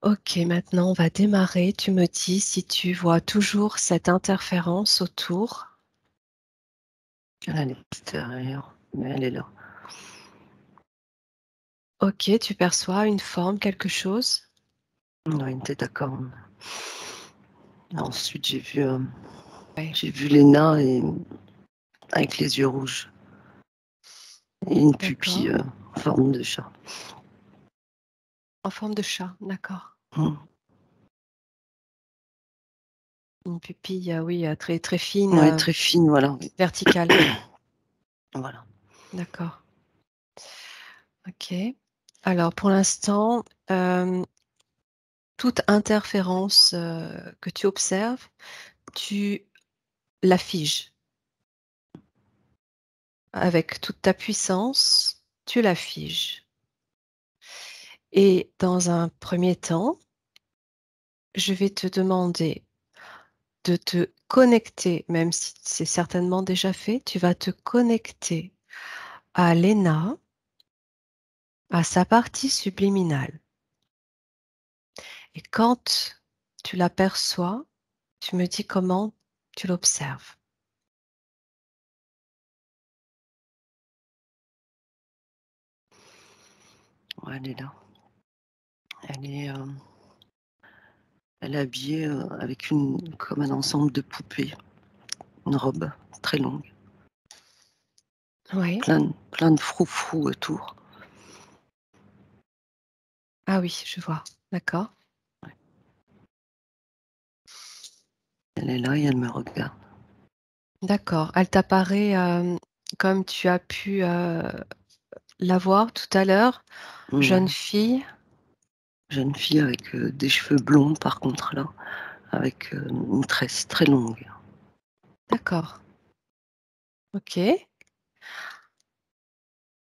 Ok, maintenant on va démarrer. Tu me dis si tu vois toujours cette interférence autour. Elle est à l'extérieur, mais elle est là. Ok, tu perçois une forme, quelque chose? On a une tête à cornes. Ensuite, Ouais, j'ai vu Léna avec les yeux rouges et une d'accord. pupille en forme de chat. En forme de chat, d'accord. Mm. Une pupille, oui, très, très fine, Ouais, très fine, voilà. verticale. Voilà. D'accord. Ok. Alors, pour l'instant, toute interférence que tu observes, tu la figes. Avec toute ta puissance, tu la figes. Et dans un premier temps, je vais te demander de te connecter, même si c'est certainement déjà fait, tu vas te connecter à Léna, à sa partie subliminale. Et quand tu l'aperçois, tu me dis comment tu l'observes. Ouais, elle est là. Elle est, euh, elle est habillée avec comme un ensemble de poupées. Une robe très longue. Oui. Plein de froufrous autour. Ah oui, je vois. D'accord. Elle est là et elle me regarde. D'accord. Elle t'apparaît comme tu as pu la voir tout à l'heure, jeune Ouais. fille. Jeune fille avec des cheveux blonds, par contre, là, avec une tresse très longue. D'accord. Ok.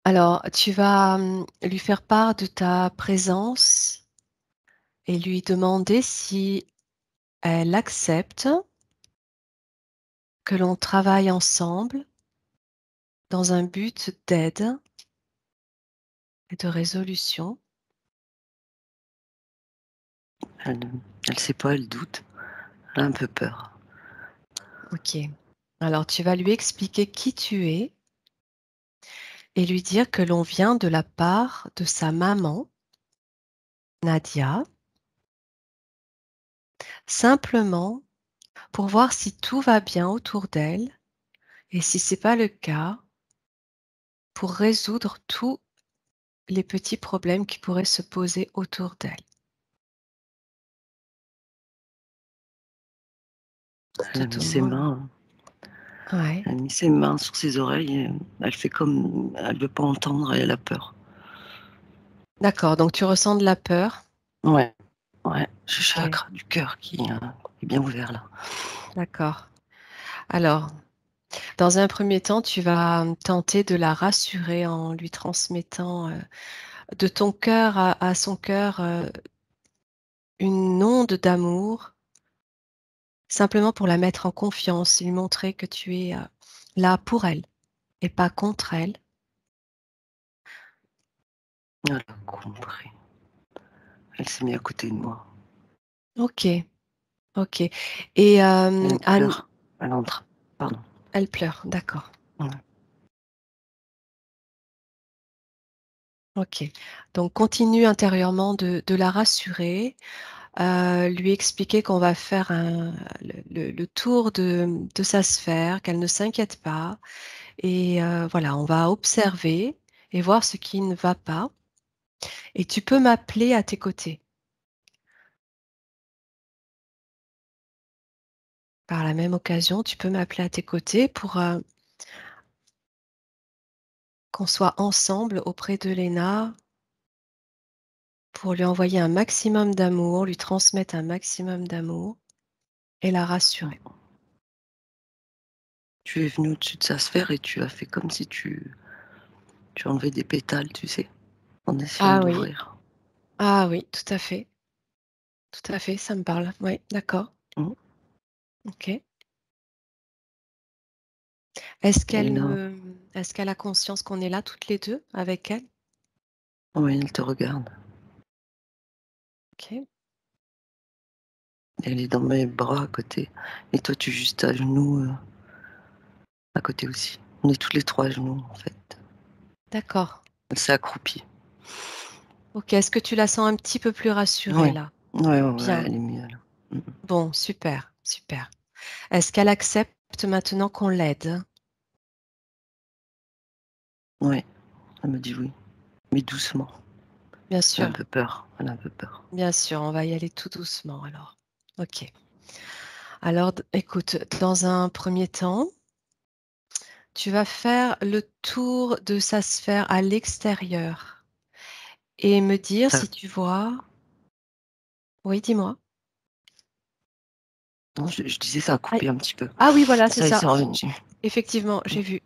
Alors, tu vas lui faire part de ta présence et lui demander si elle accepte que l'on travaille ensemble dans un but d'aide et de résolution. Elle, elle sait pas, elle doute. Elle a un peu peur. Ok. Alors, tu vas lui expliquer qui tu es et lui dire que l'on vient de la part de sa maman, Nadia, simplement pour voir si tout va bien autour d'elle et si c'est pas le cas, pour résoudre tous les petits problèmes qui pourraient se poser autour d'elle. Elle Te a mis ses demande. mains, Ouais, elle a mis ses mains sur ses oreilles. Et elle fait comme, elle veut pas entendre et elle a peur. d'accord. Donc tu ressens de la peur. Ouais, ouais. J'ai le Ok, chakra du cœur qui est bien ouvert là. d'accord. Alors, dans un premier temps, tu vas tenter de la rassurer en lui transmettant de ton cœur à son cœur une onde d'amour, simplement pour la mettre en confiance, lui montrer que tu es là pour elle et pas contre elle. Elle a compris. Elle s'est mise à côté de moi. Ok, ok. Et Elle Anne, pleure. Elle entre. Pardon. elle pleure, d'accord. Ouais. Ok. Donc continue intérieurement de la rassurer, lui expliquer qu'on va faire le tour de sa sphère, qu'elle ne s'inquiète pas. Et voilà, on va observer et voir ce qui ne va pas. Et tu peux m'appeler à tes côtés. Par la même occasion, tu peux m'appeler à tes côtés pour qu'on soit ensemble auprès de Léna, pour lui envoyer un maximum d'amour, lui transmettre un maximum d'amour et la rassurer. Tu es venu au-dessus de sa sphère et tu as fait comme si tu enlevais des pétales, tu sais, en essayant Ah oui, d'ouvrir. ah oui, tout à fait, ça me parle. Oui, d'accord. Mm. Ok. Et là, Est-ce qu'elle a conscience qu'on est là toutes les deux avec elle? oui, elle te regarde. Ok. Elle est dans mes bras à côté. Et toi, tu es juste à genoux, à côté aussi. On est toutes les 3 à genoux, en fait. D'accord. Elle s'est accroupie. Ok, est-ce que tu la sens un petit peu plus rassurée Ouais. là? Ouais, Bien. elle est mieux là. Bon, super, super. Est-ce qu'elle accepte maintenant qu'on l'aide? Ouais, elle me dit oui, mais doucement. Bien Elle a un sûr, peu peur, elle a un peu peur. bien sûr, on va y aller tout doucement alors. Ok. Alors, écoute, dans un premier temps, tu vas faire le tour de sa sphère à l'extérieur et me dire Ça si tu vois. Oui, dis-moi. non, je disais ça a Ah, coupé un petit peu. ah oui, voilà, c'est Ça y est, ça. c'est revenu. Effectivement, j'ai vu.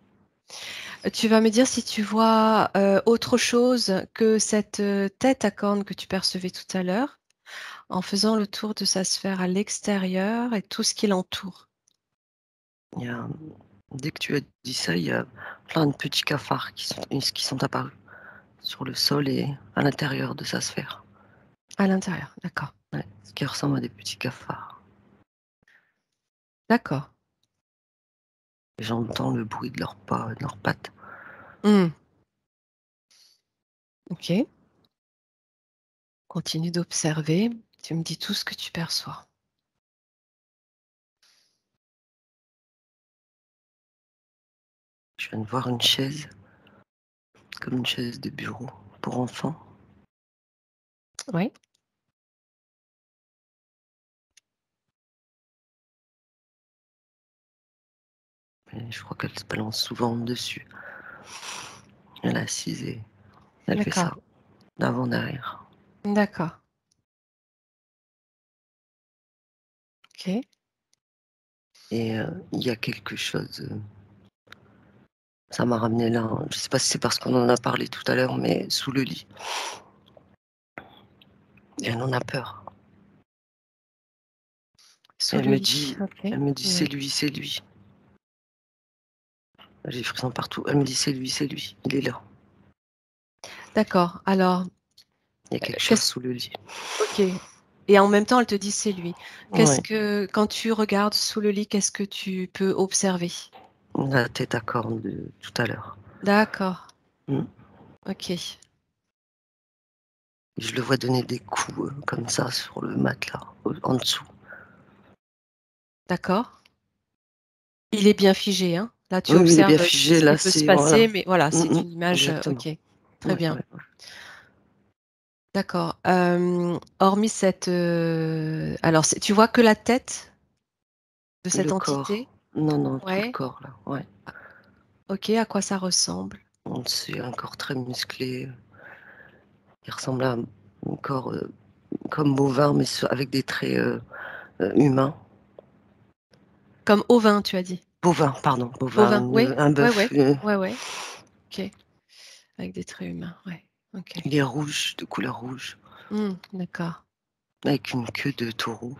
Tu vas me dire si tu vois autre chose que cette tête à cornes que tu percevais tout à l'heure en faisant le tour de sa sphère à l'extérieur et tout ce qui l'entoure. Il y a dès que tu as dit ça, il y a plein de petits cafards qui sont apparus sur le sol et à l'intérieur de sa sphère. À l'intérieur, d'accord. Ouais, ce qui ressemble à des petits cafards. D'accord. Et j'entends le bruit de leurs pas, de leurs pattes. Hmm. Ok. Continue d'observer. Tu me dis tout ce que tu perçois. Je viens de voir une chaise, comme une chaise de bureau pour enfants. Oui. Et je crois qu'elle se balance souvent dessus. Elle est assise et elle fait D'accord. ça, d'avant, derrière. D'accord. Ok. Et il y a quelque chose, ça m'a ramené là, hein. Je sais pas si c'est parce qu'on en a parlé tout à l'heure, mais sous le lit. Et elle en a peur. Et Sous le lit. Ok. elle me dit: Oui. c'est lui». J'ai des frissons partout. Elle me dit: c'est lui, il est là. D'accord. Alors, Il y a quelque chose qu'est-ce sous le lit». Ok. Et en même temps, elle te dit c'est lui. Qu'est-ce Ouais, que, quand tu regardes sous le lit, qu'est-ce que tu peux observer? la tête à cornes de tout à l'heure. D'accord. Mmh. Ok. Je le vois donner des coups, comme ça sur le matelas, en dessous. D'accord. Il est bien figé, hein? Là, tu Oui, oui, il est observes bien ce figé qui là, peut se c'est passer, voilà. mais voilà, c'est une image. Exactement. Ok. Très Ouais, bien. ouais, ouais. D'accord. Hormis cette, alors, tu vois que la tête de cette Le entité? corps. Non, non, tout le Ouais. corps là, ouais. Ok. À quoi ça ressemble? C'est un corps très musclé, qui ressemble à un corps, comme bovin, mais avec des traits, humains. Comme ovin, tu as dit. Bovin, pardon, bovin, Bovin. Oui. un Ouais, bœuf, ouais. Ouais, ouais. Ok. Avec des traits humains. Ouais. Ok. il est rouge, de couleur rouge, D'accord. avec une queue de taureau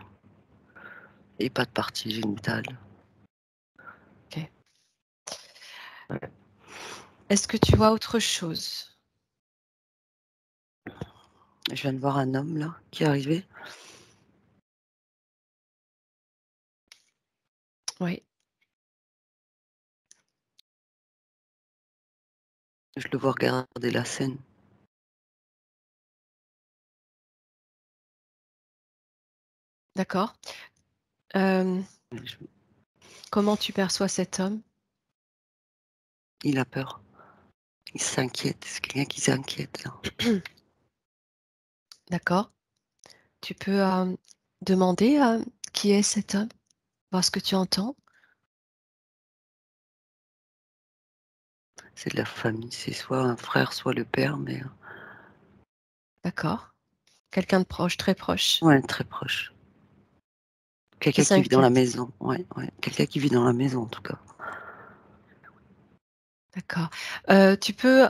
et pas de partie génitale. Ok. Ouais. Est-ce que tu vois autre chose? Je viens de voir un homme là, qui est arrivé. Oui. Je le vois regarder la scène. D'accord. Euh, Je Comment tu perçois cet homme? Il a peur, il s'inquiète, c'est quelqu'un qui s'inquiète là. D'accord. Tu peux demander qui est cet homme, voir ce que tu entends. C'est de la famille, c'est soit un frère, soit le père, mais D'accord. Quelqu'un de proche, très proche, ouais, très proche. qui Quelqu'un qui vit dans la s'inquiète. maison, ouais, ouais. Quelqu'un qui vit dans la maison en tout cas. D'accord. Tu peux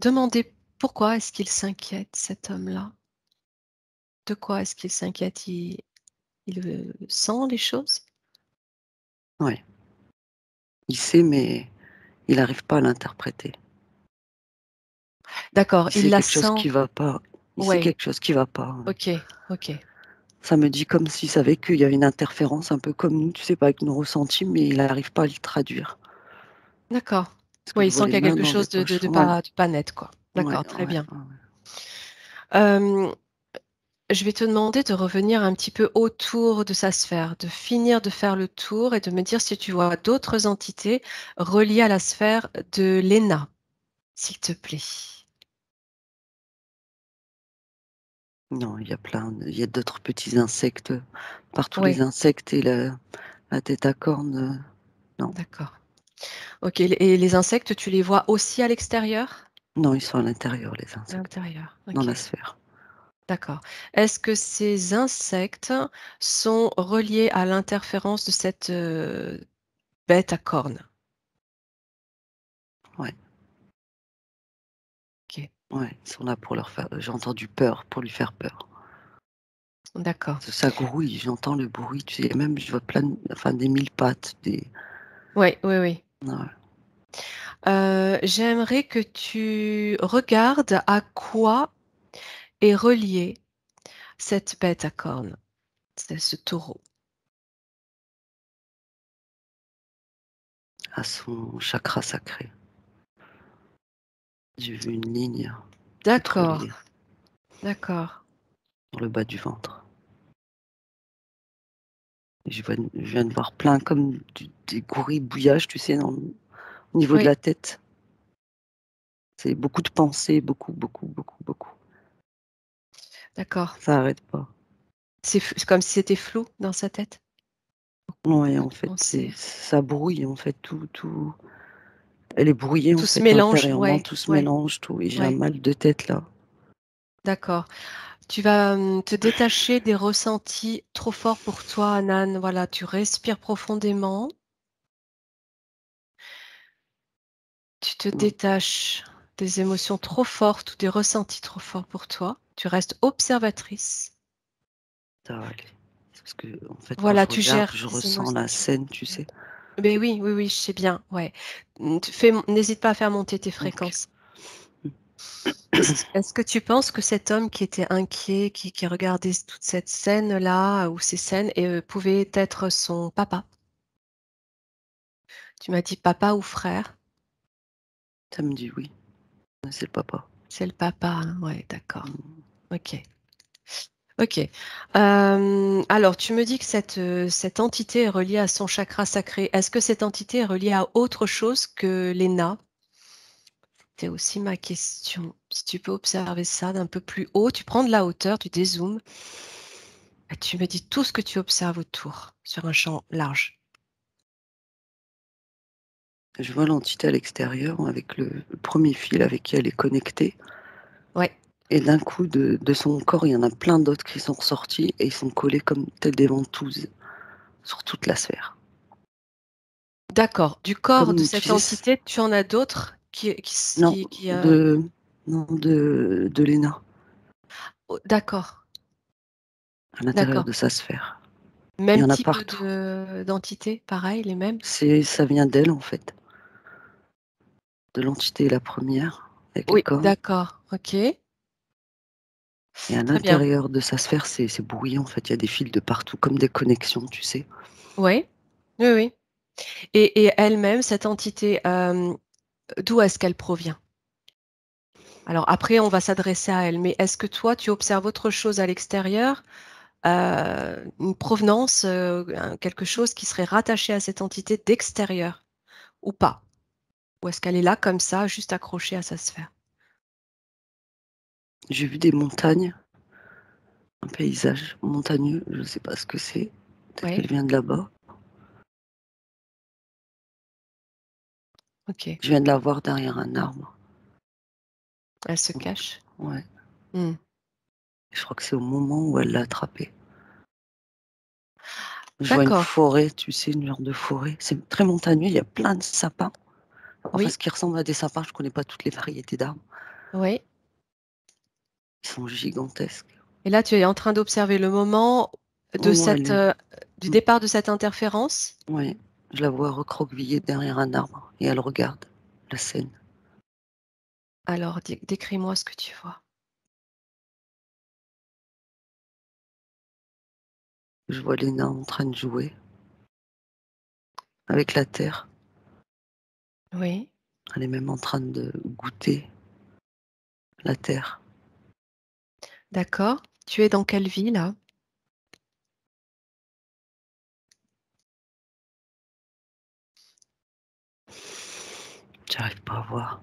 demander pourquoi est-ce qu'il s'inquiète, cet homme-là? De quoi est-ce qu'il s'inquiète? Il sent les choses? Ouais. Il sait, mais il n'arrive pas à l'interpréter. D'accord. Il Il sait la quelque chose sent. qui va pas. Il sait Ouais. quelque chose qui va pas. Ok. Ok. Ça me dit comme s'il savait qu'il y a une interférence un peu comme nous, tu sais, pas avec nos ressentis, mais il n'arrive pas à le traduire. D'accord. Parce que Oui, je il vois sent les qu'il y a mains quelque dans les chose de poches. Ouais, pas net, quoi. ouais, D'accord, très ouais, bien. ouais. Hem, je vais te demander de revenir un petit peu autour de sa sphère, de finir de faire le tour et de me dire si tu vois d'autres entités reliées à la sphère de Léna, s'il te plaît. Non, il y a d'autres petits insectes, partout les Oui, insectes et la tête à cornes, non. d'accord. OK, et les insectes, tu les vois aussi à l'extérieur? Non, ils sont à l'intérieur, les À insectes, l'intérieur, dans OK, la sphère. d'accord. Est-ce que ces insectes sont reliés à l'interférence de cette, bête à cornes? Ouais, OK, ouais, ils sont là pour leur faire j'ai entendu peur, pour lui faire peur. d'accord. Ça grouille, j'entends le bruit, tu sais, même je vois plein de enfin des mille pattes, des Oui, oui, oui. ouais. J'aimerais que tu regardes à quoi est reliée cette bête à cornes, ce taureau. À son chakra sacré. J'ai vu une ligne toute D'accord, reliée d'accord. dans le bas du ventre. Et je viens de voir plein comme des gourils-bouillages, tu sais, au niveau de Oui, la tête. C'est beaucoup de pensées, beaucoup, beaucoup, beaucoup, beaucoup. d'accord. Ça arrête pas. C'est comme si c'était flou dans sa tête? Ouais, Beaucoup en de fait, pensées. ça brouille, en fait, tout elle est brouillée, en Tout se fait, mélange, intérieurement, ouais, tout se ouais, mélange, tout et j'ai un ouais, mal de tête, là. d'accord. Tu vas, te détacher des ressentis trop forts pour toi, Anan. Voilà, tu respires profondément, tu te Mmh, détaches des émotions trop fortes ou des ressentis trop forts pour toi. Tu restes observatrice. ça va aller. Parce que en fait, quand Voilà, je tu regarde, gères je tes ressens la émotions. scène, tu sais? Mais oui, oui, oui, je sais bien, ouais. N'hésite pas à faire monter tes OK. fréquences. Est-ce que tu penses que cet homme qui était inquiet, qui regardait toute cette scène-là ou ces scènes et pouvait être son papa? Tu m'as dit papa ou frère? Ça me dit oui, c'est le papa. C'est le papa, hein? Ouais, d'accord. Mmh. OK. OK. Alors tu me dis que cette entité est reliée à son chakra sacré. Est-ce que cette entité est reliée à autre chose que l'ENA? C'est aussi ma question. Si tu peux observer ça d'un peu plus haut, tu prends de la hauteur, tu dézoomes et tu me dis tout ce que tu observes autour, sur un champ large. Je vois l'entité à l'extérieur avec le 1er fil avec qui elle est connectée Ouais, et d'un coup de son corps, il y en a plein d'autres qui sont ressortis et ils sont collés comme tels des ventouses sur toute la sphère. d'accord. Du corps de Comme tu cette sais entité, tu en as d'autres non, de Léna, oh, d'accord, à l'intérieur d'accord. de sa sphère. Il y Même en a type partout. d'entité, pareil, les mêmes? Ça vient d'elle en fait, de l'entité la première avec les Oui, cornes d'accord, OK, et à très bien. l'intérieur de sa sphère, c'est brouillé en fait, il y a des fils de partout comme des connexions, tu sais? Oui, oui, oui, et elle-même, cette entité, d'où est-ce qu'elle provient? Alors après, on va s'adresser à elle, mais est-ce que toi, tu observes autre chose à l'extérieur? Une provenance, quelque chose qui serait rattaché à cette entité d'extérieur ou pas? Ou est-ce qu'elle est là comme ça, juste accrochée à sa sphère? J'ai vu des montagnes, un paysage montagneux, je sais pas ce que c'est. Peut-être Oui, qu'elle vient de là-bas. OK. Je viens de la voir derrière un arbre. Elle se cache? Ouais, Mmh. je crois que c'est au moment où elle l'a attrapé. Je vois une D'accord, forêt, tu sais, une genre de forêt. C'est très montagneux, il y a plein de sapins. Enfin, oui, ce qui ressemble à des sapins, je connais pas toutes les variétés d'arbres. oui, Ils sont gigantesques. et là, tu es en train d'observer le moment de Où elle cette, est du mmh, départ de cette interférence? ouais, je la vois recroquevillée derrière un arbre et elle regarde la scène. Alors décris-moi ce que tu vois. Je vois Léna en train de jouer avec la terre. Oui. Elle est même en train de goûter la terre. D'accord. Tu es dans quelle vie là? J'arrive pas à voir.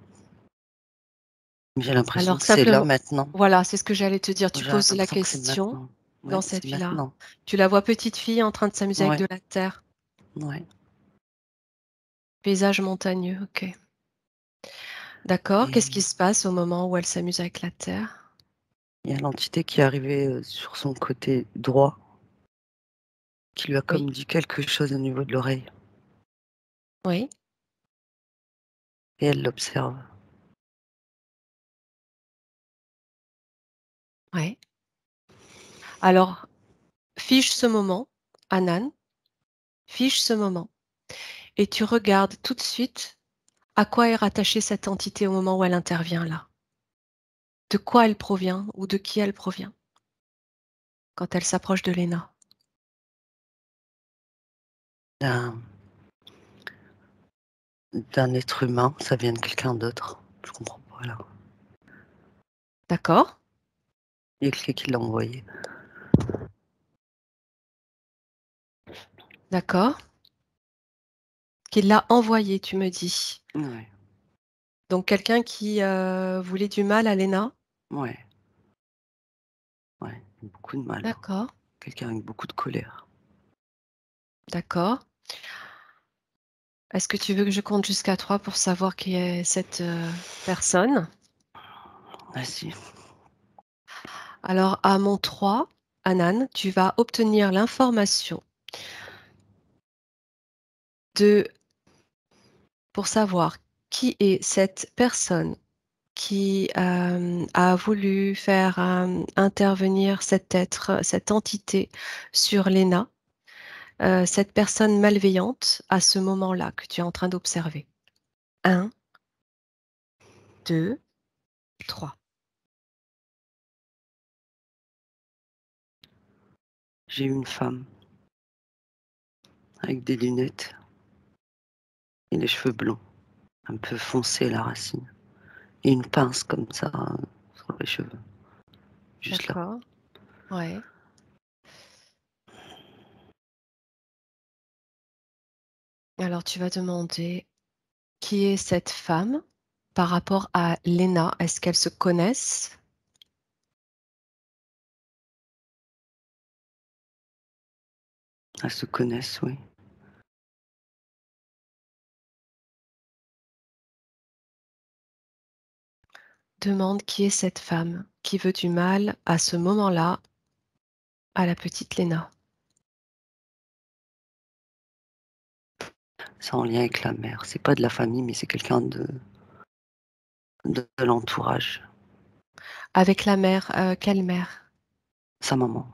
J'ai l'impression Alors que c'est là simplement, maintenant. voilà, c'est ce que j'allais te dire. Tu J'ai poses la l'impression que c'est question maintenant. dans Ouais, cette c'est vie-là. maintenant. Tu la vois petite fille en train de s'amuser avec Ouais, de la terre. ouais. Paysage montagneux, ok. D'accord. Qu'est-ce qui Et se passe au moment où elle s'amuse avec la terre? il y a l'entité qui est arrivée sur son côté droit, qui lui a Oui, comme dit quelque chose au niveau de l'oreille. oui, Et elle l'observe. oui. Alors, fiche ce moment, Anan, fiche ce moment, et tu regardes tout de suite à quoi est rattachée cette entité au moment où elle intervient là. De quoi elle provient ou de qui elle provient quand elle s'approche de Léna. D'un d'un être humain, ça vient de quelqu'un d'autre. Je comprends pas là. D'accord? Il y a quelqu'un qui l'a envoyé. D'accord? Qui l'a envoyé, tu me dis. Ouais, Donc quelqu'un qui voulait du mal à Léna. ouais, ouais. Beaucoup de mal. D'accord, Quelqu'un avec beaucoup de colère. d'accord. Est-ce que tu veux que je compte jusqu'à 3 pour savoir qui est cette personne? Ah si. Alors, à mon 3, Anan, tu vas obtenir l'information de, pour savoir qui est cette personne qui a voulu faire intervenir cet être, cette entité sur Léna, cette personne malveillante à ce moment-là que tu es en train d'observer. 1, 2, 3. J'ai eu une femme avec des lunettes et les cheveux blonds, un peu foncés à la racine. Et une pince comme ça sur les cheveux. Juste là. D'accord. Ouais. Alors tu vas demander qui est cette femme par rapport à Léna. Est-ce qu'elles se connaissent? Elles se connaissent, oui. Demande qui est cette femme qui veut du mal à ce moment-là à la petite Léna. C'est en lien avec la mère. C'est pas de la famille, mais c'est quelqu'un de l'entourage. Avec la mère, quelle mère? Sa maman,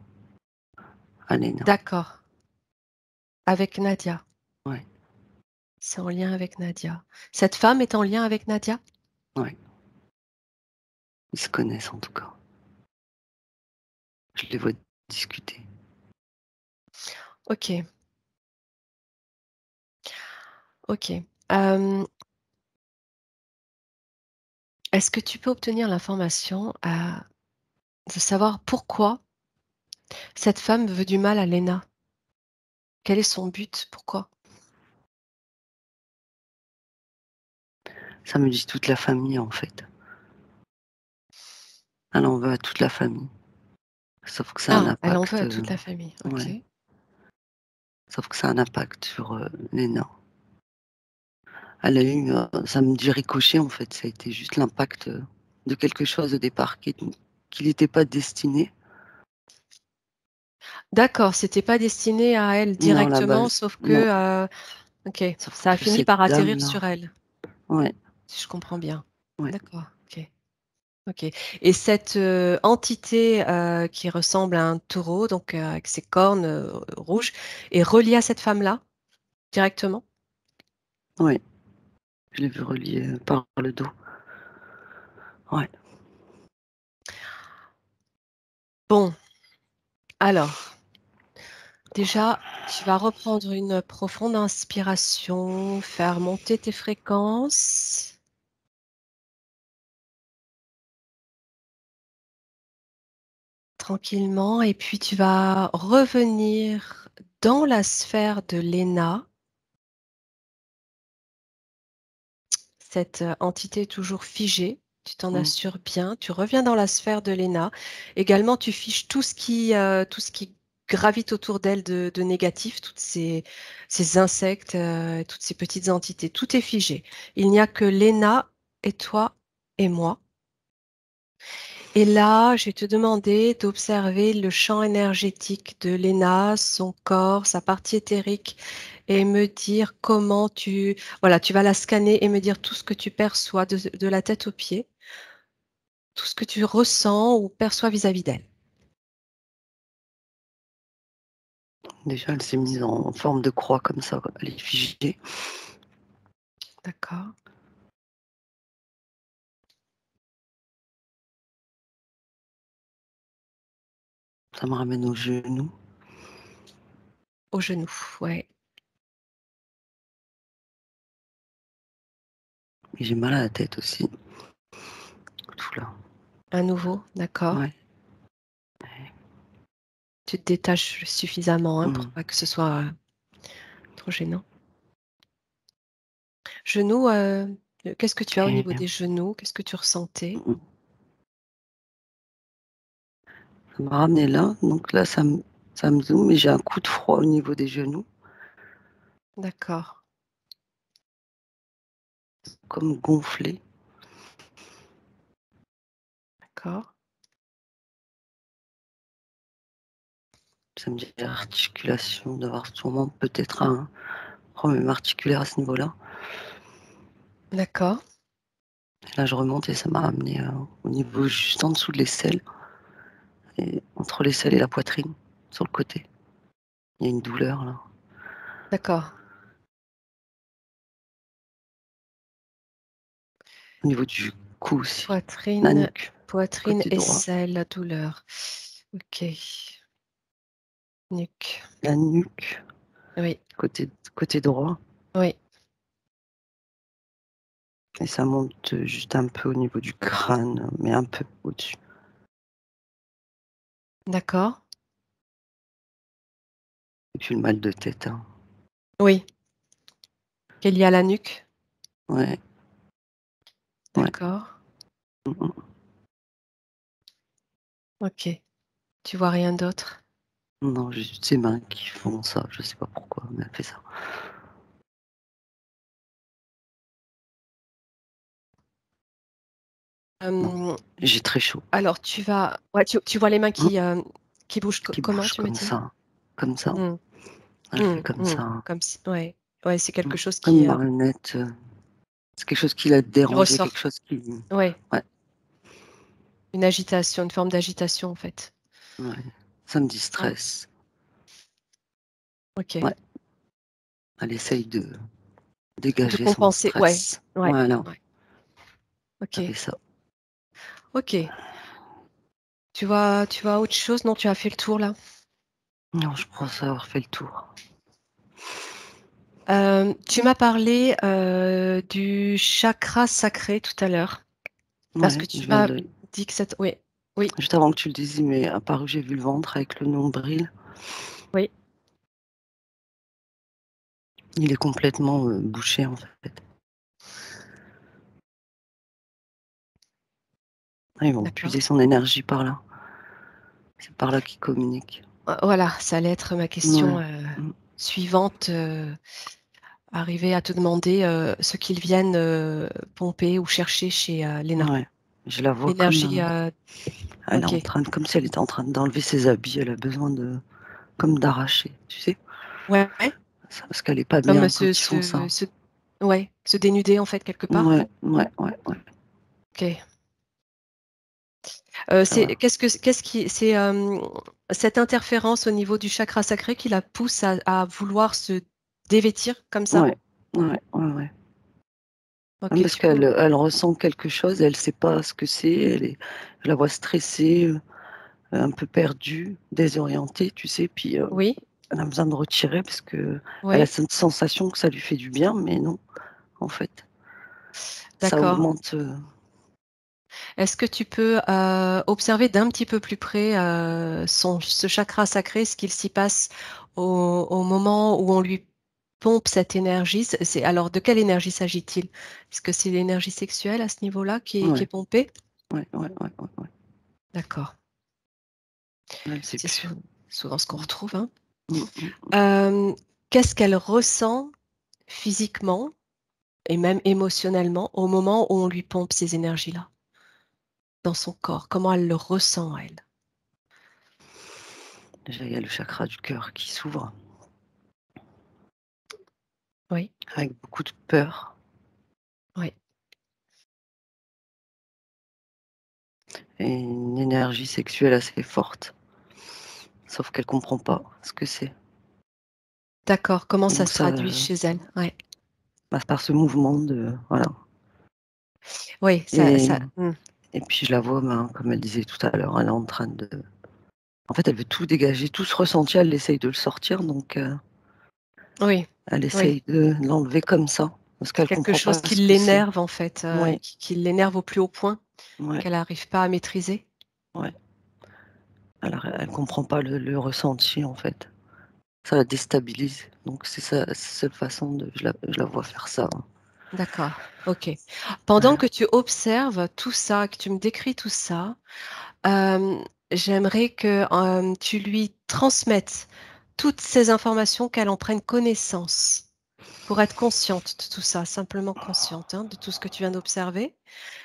Alena. D'accord. Avec Nadia. Ouais, C'est en lien avec Nadia. Cette femme est en lien avec Nadia? ouais. Ils se connaissent en tout cas. Je les vois discuter. Ok, ok. Euh, Est-ce que tu peux obtenir l'information de savoir pourquoi cette femme veut du mal à Léna? Quel est son but? Pourquoi? Ça me dit toute la famille en fait. Elle en veut à toute la famille. Sauf que ça a un Ah, elle en veut impact. à toute la famille. Ok. Ouais. Sauf que ça a un impact sur Lena. Elle a eu, ça me dit ricochet en fait. Ça a été juste l'impact de quelque chose au départ qui n'était pas destiné. D'accord, c'était pas destiné à elle Non, la directement, base. sauf que, Non. ok, Sauf ça a que fini cette par atterrir dame-là. sur elle, Ouais, si je comprends bien. ouais. D'accord, ok, ok. Et cette entité qui ressemble à un taureau, donc avec ses cornes rouges, est reliée à cette femme-là directement? Ouais. Je l'ai vu relié par le dos. Ouais. Bon, alors, Déjà, tu vas reprendre une profonde inspiration, faire monter tes fréquences. Tranquillement, et puis tu vas revenir dans la sphère de Léna, cette entité toujours figée. Tu t'en Mmh. assures bien. Tu reviens dans la sphère de Léna. Également, tu fiches tout ce qui gravite autour d'elle de négatif, ces insectes, toutes ces petites entités. Tout est figé. Il n'y a que Léna et toi et moi. Et là, je vais te demander d'observer le champ énergétique de Léna, son corps, sa partie éthérique, et me dire comment voilà, tu vas la scanner et me dire tout ce que tu perçois de la tête aux pieds, tout ce que tu ressens ou perçois vis-à-vis d'elle. Déjà, elle s'est mise en forme de croix comme ça, elle est figée. D'accord. Ça me ramène aux genoux. Au genou, ouais. Et j'ai mal à la tête aussi. Tout là. À nouveau, d'accord. Ouais. Tu te détaches suffisamment pour Mmh. pas que ce soit trop gênant. Genoux, qu'est-ce que tu as au niveau OK. des genoux? Qu'est-ce que tu ressentais? Mmh. Ça m'a ramené là, donc là, ça me zoome et j'ai un coup de froid au niveau des genoux, D'accord, comme gonflé. d'accord. Ça me dit articulation, d'avoir sûrement peut-être un problème articulaire à ce niveau-là. D'accord, Et là, je remonte et ça m'a ramené, au niveau juste en dessous de l'aisselle et entre l'aisselle et la poitrine, sur le côté. Il y a une douleur là. d'accord. Au niveau du cou aussi, la Poitrine, nuque, poitrine, côté droit. aisselle, la douleur. Ok. Nuque. La nuque, Oui, côté droit oui. et ça monte, juste un peu au niveau du crâne, mais un peu au-dessus. D'accord. Et puis le mal de tête, hein. Oui. Qu'elle y a la nuque. Ouais, ouais. D'accord. Mmh mh. Ok. Tu vois rien d'autre? Non, j'ai juste ses mains qui font ça, je sais pas pourquoi, mais elle fait ça. Non, Euh, j'ai très chaud. alors, ouais, tu vois les mains Mmh, qui bougent qui comment, bouge tu me dis? comme ça. Hmm, Elle fait comme hmm. ça, Comme si, ouais. Ouais, c'est quelque chose comme une marionnette, c'est quelque chose qui la qui dérange, il y a quelque ressort. chose qui Ouais. ouais, Une agitation, une forme d'agitation, en fait. ouais, ça me Hmm. distresse. Ok. Ouais, elle essaye de De dégager son compenser. Ouais. stress. Ouais. Voilà, Ouais. elle fait Ok. ça. Ok. Tu vois autre chose? Non, tu as fait le tour là. Non, je pense avoir fait le tour. Tu m'as parlé du chakra sacré tout à l'heure, parce que Ouais, je tu viens m'as de dit que cette... Oui, oui, juste avant que tu le dises, il m'est apparu, j'ai vu le ventre avec le nombril. oui, Il est complètement, bouché, en fait. Ah, ils vont d'accord. puiser son énergie par là. C'est par là qu'ils communiquent. Voilà, ça allait être ma question Ouais. Mmh. suivante. Arriver à te demander ce qu'ils viennent pomper ou chercher chez Léna. Ouais. Je la vois comme, L'énergie, elle est ok. en train de comme si elle était en train d'enlever ses habits, elle a besoin de comme d'arracher, tu sais? Ouais, Ça parce qu'elle est pas comme bien quand ils font ça. ouais, se dénuder en fait quelque part. Ouais, ouais, ouais, ouais, Ok. ça va. C'est cette interférence au niveau du chakra sacré qui la pousse à vouloir se dévêtir comme ça? Ouais, ouais, ouais, ouais. Ok, Ouais, parce elle ressent quelque chose, elle sait pas ce que c'est, je la vois stressée, un peu perdue, désorientée, tu sais? Puis, oui, elle a besoin de retirer parce qu'elle a Oui, cette sensation que ça lui fait du bien, mais non, en fait, ça d'accord. augmente, Est-ce que tu peux, observer d'un petit peu plus près, ce chakra sacré, ce qu'il s'y passe au moment où on lui pompe cette énergie? Alors de quelle énergie s'agit-il? Est-ce que c'est l'énergie sexuelle à ce niveau-là qui est ouais, pompée? ouais, ouais, ouais, ouais, ouais. D'accord. Elle sait C'est plus. souvent ce qu'on Mmh. retrouve, hein. Mmh mh. Qu'est-ce qu'elle ressent physiquement et même émotionnellement au moment où on lui pompe ces énergies-là dans son corps? Comment elle le ressent, elle? Déjà, il y a le chakra du cœur qui s'ouvre Oui, avec beaucoup de peur oui. et une énergie sexuelle assez forte, sauf qu'elle comprend pas ce que c'est. D'accord, comment ça Donc se ça, traduit chez elle? Ouais. passe par ce mouvement de voilà. Oui, ça et ça mmh. et puis je la vois, ben, comme elle disait tout à l'heure, elle est en train de en fait, elle veut tout dégager, tout ce ressenti, elle essaye de le sortir, donc Oui, elle oui. essaye de l'enlever comme ça, parce qu'elle Quelque comprend chose pas qui ce que c'est. l'énerve en fait, Ouais, qui l'énerve au plus haut point, ouais, qu'elle n'arrive pas à maîtriser? ouais. Elle comprend pas le ressenti, en fait. Ça la déstabilise, donc c'est sa seule façon de je la vois faire ça, hein. D'accord, OK. Pendant Ouais. que tu observes tout ça, que tu me décris tout ça, j'aimerais que, tu lui transmettes toutes ces informations, qu'elle en prenne connaissance, pour être consciente de tout ça, simplement consciente, hein, de tout ce que tu viens d'observer,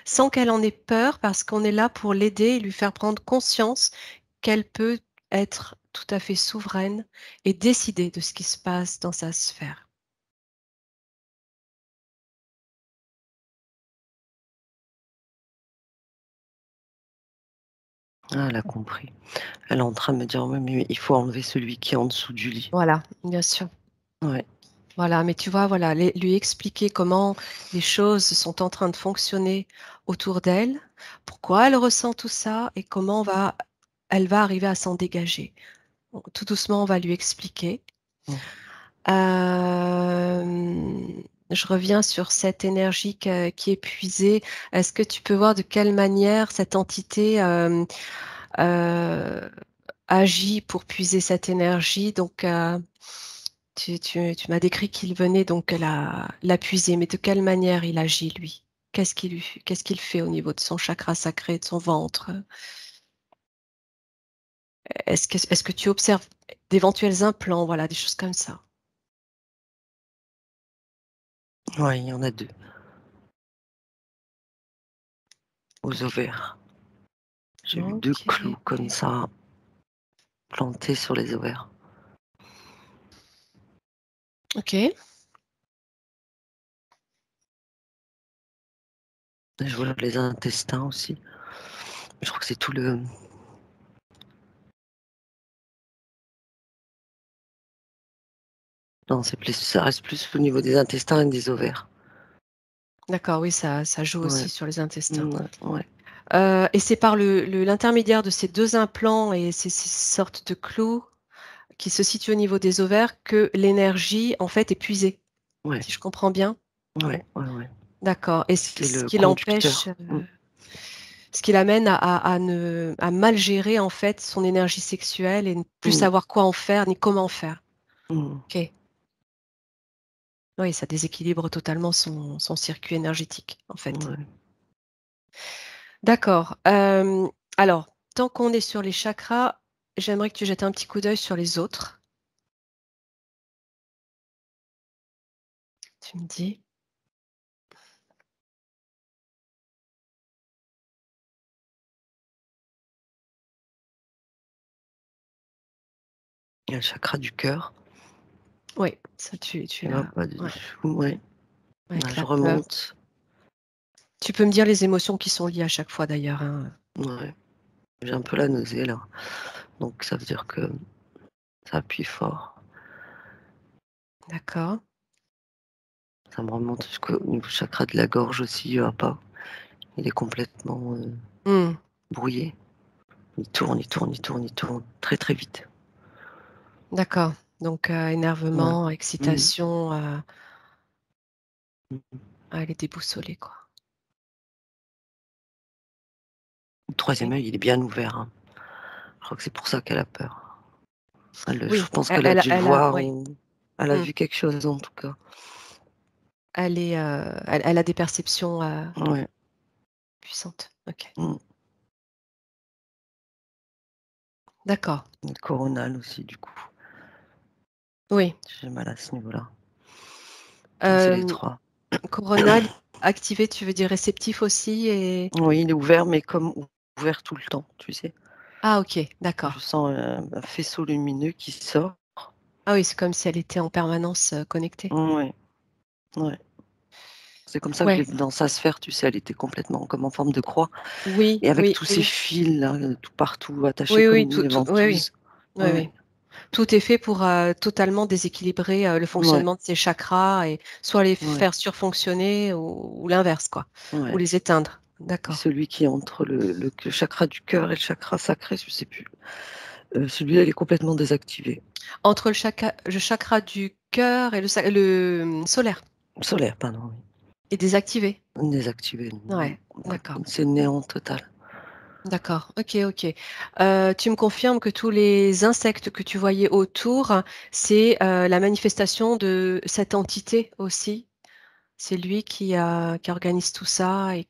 sans qu'elle en ait peur parce qu'on est là pour l'aider et lui faire prendre conscience qu'elle peut être tout à fait souveraine et décider de ce qui se passe dans sa sphère. Ah, elle a compris. Elle est en train de me dire: «Oui, mais il faut enlever celui qui est en dessous du lit». Voilà, bien sûr. Ouais. Voilà, mais tu vois, voilà, lui expliquer comment les choses sont en train de fonctionner autour d'elle, pourquoi elle ressent tout ça et comment elle va arriver à s'en dégager. Bon, tout doucement, on va lui expliquer. Mmh. Je reviens sur cette énergie qui est puisée. Est-ce que tu peux voir de quelle manière cette entité, heu, agit pour puiser cette énergie? Donc, tu m'as décrit qu'il venait donc la puiser, mais de quelle manière il agit lui? Qu'est-ce qu'il fait au niveau de son chakra sacré, de son ventre? Est-ce que tu observes d'éventuels implants, voilà, des choses comme ça? Ouais, il y en a 2 aux OK. ovaires. J'ai vu 2 clous comme OK. ça, plantés sur les ovaires. OK. Et je vois les intestins aussi. Je crois que c'est tout le non, c'est plus ça reste plus au niveau des intestins et des ovaires. D'accord, oui, ça joue Ouais. aussi sur les intestins. Ouais, ouais. Et c'est par l'intermédiaire de ces 2 implants et ces sortes de clous qui se situent au niveau des ovaires que l'énergie, en fait, est puisée, Ouais, si je comprends bien? ouais, ouais, ouais. D'accord, et C'est ce le qui l'empêche, conducteur. Mmh. ce qui l'amène à mal gérer, en fait, son énergie sexuelle et ne plus Mmh. savoir quoi en faire ni comment faire. Mmh. OK. Oui, ça déséquilibre totalement son circuit énergétique, en fait. Ouais. D'accord, alors, tant qu'on est sur les chakras, j'aimerais que tu jettes un petit coup d'œil sur les autres. Tu me dis? Il y a le chakra du cœur Oui, ça tu qui va l'as, pas ouais, dessous, ouais. Là, avec je la peur. remonte. Tu peux me dire les émotions qui sont liées à chaque fois d'ailleurs, hein. Ouais. J'ai un peu la nausée là, donc ça veut dire que ça appuie fort. D'accord. Ça me remonte jusqu'au niveau du chakra de la gorge aussi, il va pas. Il est complètement, Mmh, brouillé. Il tourne, il tourne, il tourne, il tourne très, très vite. d'accord. Donc, Ouais. énervement, Mmh. excitation, Mmh. elle est déboussolée, quoi. Le 3e OK. œil, il est bien ouvert, hein. Je crois que c'est pour ça qu'elle a peur. Je Oui, pense elle qu'elle a elle a dû elle a voir oui. ou elle a Mmh. vu quelque chose en tout cas. Elle a des perceptions, Ouais. puissantes. OK. Mmh. D'accord. Et coronal aussi du coup. Oui. J'ai mal à ce niveau-là. Ouais, c'est les Hem, 3. coronal activé, tu veux dire réceptif aussi et Oui, il est ouvert, mais comme ouvert tout le temps, tu sais? ah OK, Je d'accord. sens, un faisceau lumineux qui sort. Ah oui, c'est comme si elle était en permanence, connectée. Ouais, ouais. C'est comme ça que je Ouais. l'ai vue dans sa sphère, tu sais? Elle était complètement comme en forme de croix Oui, et avec oui, tous ces oui. fils là, tout partout attachés Oui, comme oui, des tout oui, oui. ventouses. Oui, Ouais, oui. Tout est fait pour, totalement déséquilibrer, le ouais, fonctionnement de ces chakras et soit les ouais, faire surfonctionner ou l'inverse quoi, ou ouais. les éteindre. Et D'accord. celui qui est entre le chakra du cœur et le chakra sacré, je sais plus, celui-là, il est complètement désactivé. Entre le chakra du cœur et solaire Solaire, pardon, oui. est désactivé? Désactivé, Ouais, d'accord, c'est néant total. d'accord. OK, OK. Tu me confirmes que tous les insectes que tu voyais autour, c'est, la manifestation de cette entité aussi? C'est lui qui organise tout ça et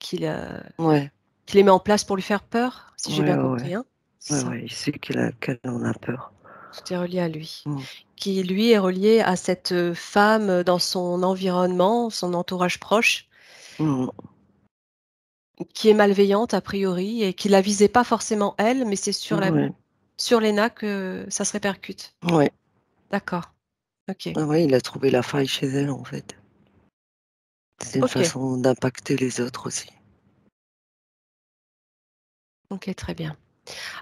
Ouais, qui les met en place pour lui faire peur? Si j'ai ouais, bien ouais, ouais. compris, hein? C'est Ouais, ça? ouais, il sait qu'elle en a peur. Tout est relié à lui. Mmh. Qui lui est relié à cette, femme, dans son environnement, son entourage proche, Mmh mh. qui est malveillante a priori et qui la visait pas forcément elle, mais c'est Ouais, sur Léna que ça se répercute. ouais. D'accord, OK. Ah ouais, il a trouvé la faille chez elle, en fait. C'est une OK, façon d'impacter les autres aussi. OK, très bien.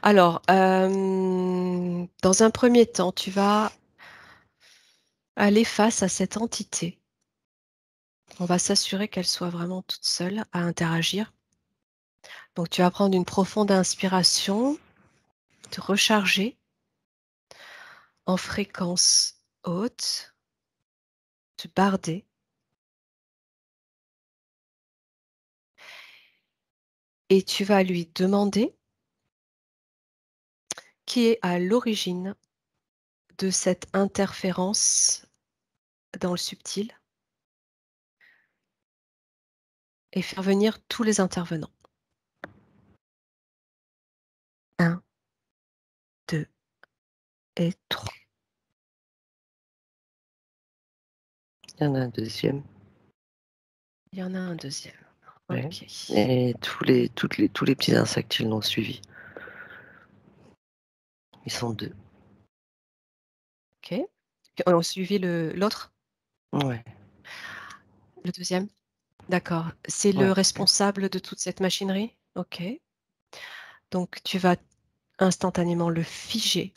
Alors, dans un premier temps, tu vas aller face à cette entité. On va s'assurer qu'elle soit vraiment toute seule à interagir. Donc tu vas prendre une profonde inspiration, te recharger en fréquence haute, te barder et tu vas lui demander qui est à l'origine de cette interférence dans le subtil et faire venir tous les intervenants. Un, 2 et 3. Il y en a un deuxième. Il y en a un deuxième. Ouais, OK. et tous les petits insectes, ils l'ont suivi. Ils sont 2. OK. On suivi l'autre? Ouais, Le deuxième. D'accord. C'est le ouais. responsable de toute cette machinerie? OK. Donc tu vas instantanément le figer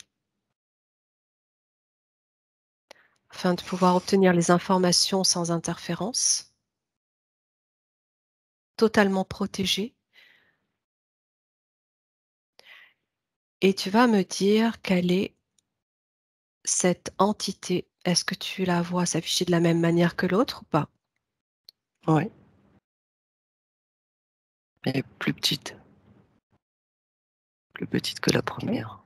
afin de pouvoir obtenir les informations sans interférence, totalement protégé et tu vas me dire quelle est cette entité. Est-ce que tu la vois s'afficher de la même manière que l'autre ou pas? Ouais, mais plus petite que la OK. première.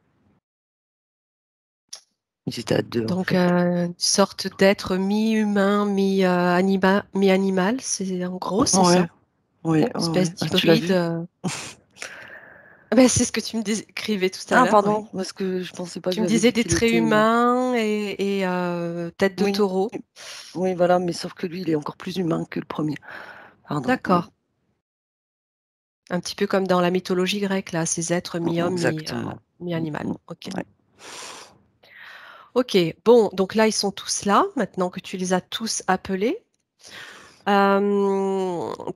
Ils étaient à 2 en Donc fait. une sorte d'être mi-humain, mi-animal, c'est en gros, c'est ça? Ouais, ouais, Une ouais, espèce ouais. Ah, tu l'as d'hybride, vu? c'est ce que tu me décrivais tout à Ah l'heure, ouais. pardon, parce que je pensais pas que Tu me j'avais disais dit des qu'il traits était humain. humains et tête de Oui, taureau. oui, voilà, mais sauf que lui, il est encore plus humain que le premier. Pardon, ouais. D'accord. Un petit peu comme dans la mythologie grecque là, ces êtres mi-homme, Exactement. Mmh mi-animal. mh. OK. Ouais. OK, bon, donc là, ils sont tous là, maintenant que tu les as tous appelés.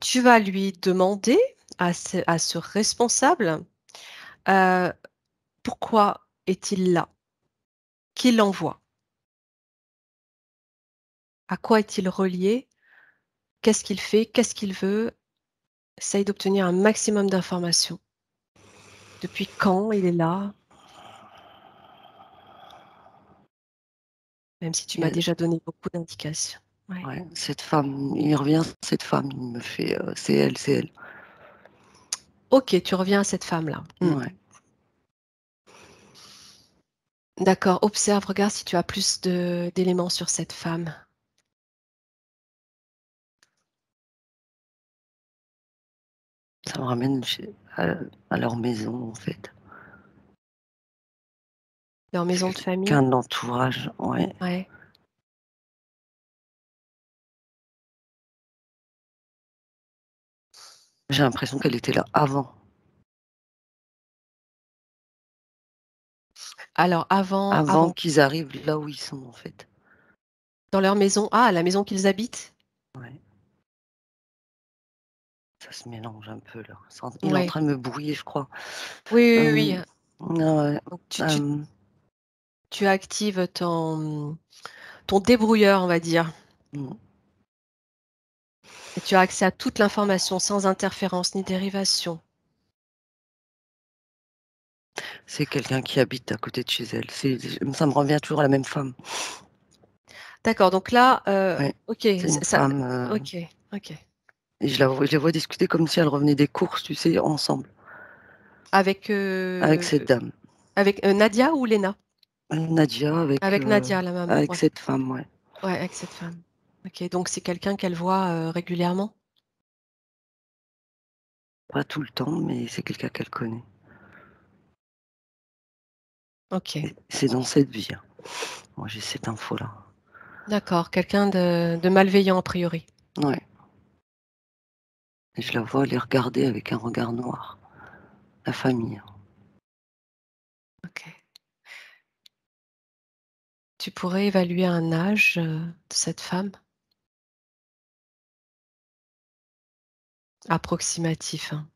Tu vas lui demander à ce responsable, heu, pourquoi est-il là? Qui l'envoie? À quoi est-il relié? Qu'est-ce qu'il fait? Qu'est-ce qu'il veut? Essaye d'obtenir un maximum d'informations. Depuis quand il est là? même si tu Il y m'as a déjà donné beaucoup d'indications. Ouais. ouais, cette femme, il revient cette femme, il me fait, c'est elle, c'est elle. Ok, tu reviens à cette femme-là. Ouais, D'accord, observe, regarde si tu as plus d'éléments sur cette femme. ça me ramène à leur maison, en fait. Leur C'est maison de famille? quelqu'un de l'entourage, ouais. Ouais. J'ai l'impression qu'elle était là avant. Alors, avant, Avant avant, qu'ils arrivent là où ils sont, en fait. dans leur maison, ah, la maison qu'ils habitent? Ouais, ça se mélange un peu là. Il est en Ouais. train de me brouiller, je crois. Oui, oui, oui, Hem, oui. ouais, Donc, hem, tu actives ton débrouilleur, on va dire. mmh, Et tu as accès à toute l'information sans interférence ni dérivation. c'est quelqu'un qui habite à côté de chez elle. Ça me revient toujours à la même femme. D'accord, donc là, Ouais, ok, c'est une ça, femme, ok, ok. et je la vois discuter comme si elle revenait des courses, tu sais, ensemble, Avec, avec cette dame. Nadia ou Lena? Nadia Avec Nadia, la maman, avec ouais. cette femme, ouais. Ouais, avec cette femme. Ok, donc c'est quelqu'un qu'elle voit régulièrement? Pas tout le temps, mais c'est quelqu'un qu'elle connaît. Ok, Et c'est dans cette vie, hein. Moi, j'ai cette info-là. d'accord, quelqu'un de malveillant a priori. Ouais, et je la vois les regarder avec un regard noir, la famille. Ok. Tu pourrais évaluer un âge de cette femme? Approximatif, hein.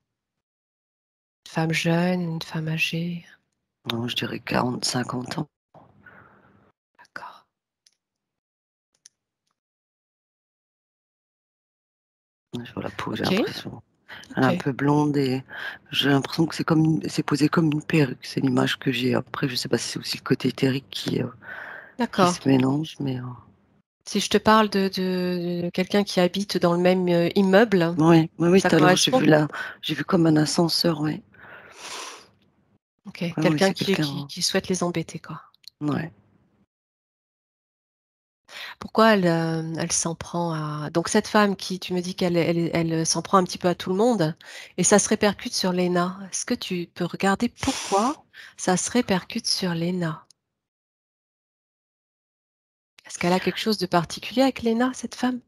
Une femme jeune, une femme âgée. Non, je dirais 40, 50 ans. D'accord. Je vois la peau, j'ai Ok, l'impression. Elle est un ok. peu blonde et j'ai l'impression que c'est posé comme une perruque. C'est l'image que j'ai. Après, je sais pas si c'est aussi le côté éthérique qui D'accord. se mélange, mais Si je te parle de quelqu'un qui habite dans le même immeuble, oui, oui, oui, ça tout à l'heure, correspond? j'ai vu comme un ascenseur, oui. Ok, Oui, oui, quelqu'un c'est quelqu'un, qui souhaite les embêter, quoi. Hmm. ouais. Pourquoi elle s'en prend à... Donc cette femme qui, tu me dis elle s'en prend un petit peu à tout le monde, et ça se répercute sur Léna. Est-ce que tu peux regarder pourquoi ça se répercute sur Léna? Est-ce qu'elle a quelque chose de particulier avec Léna, cette femme?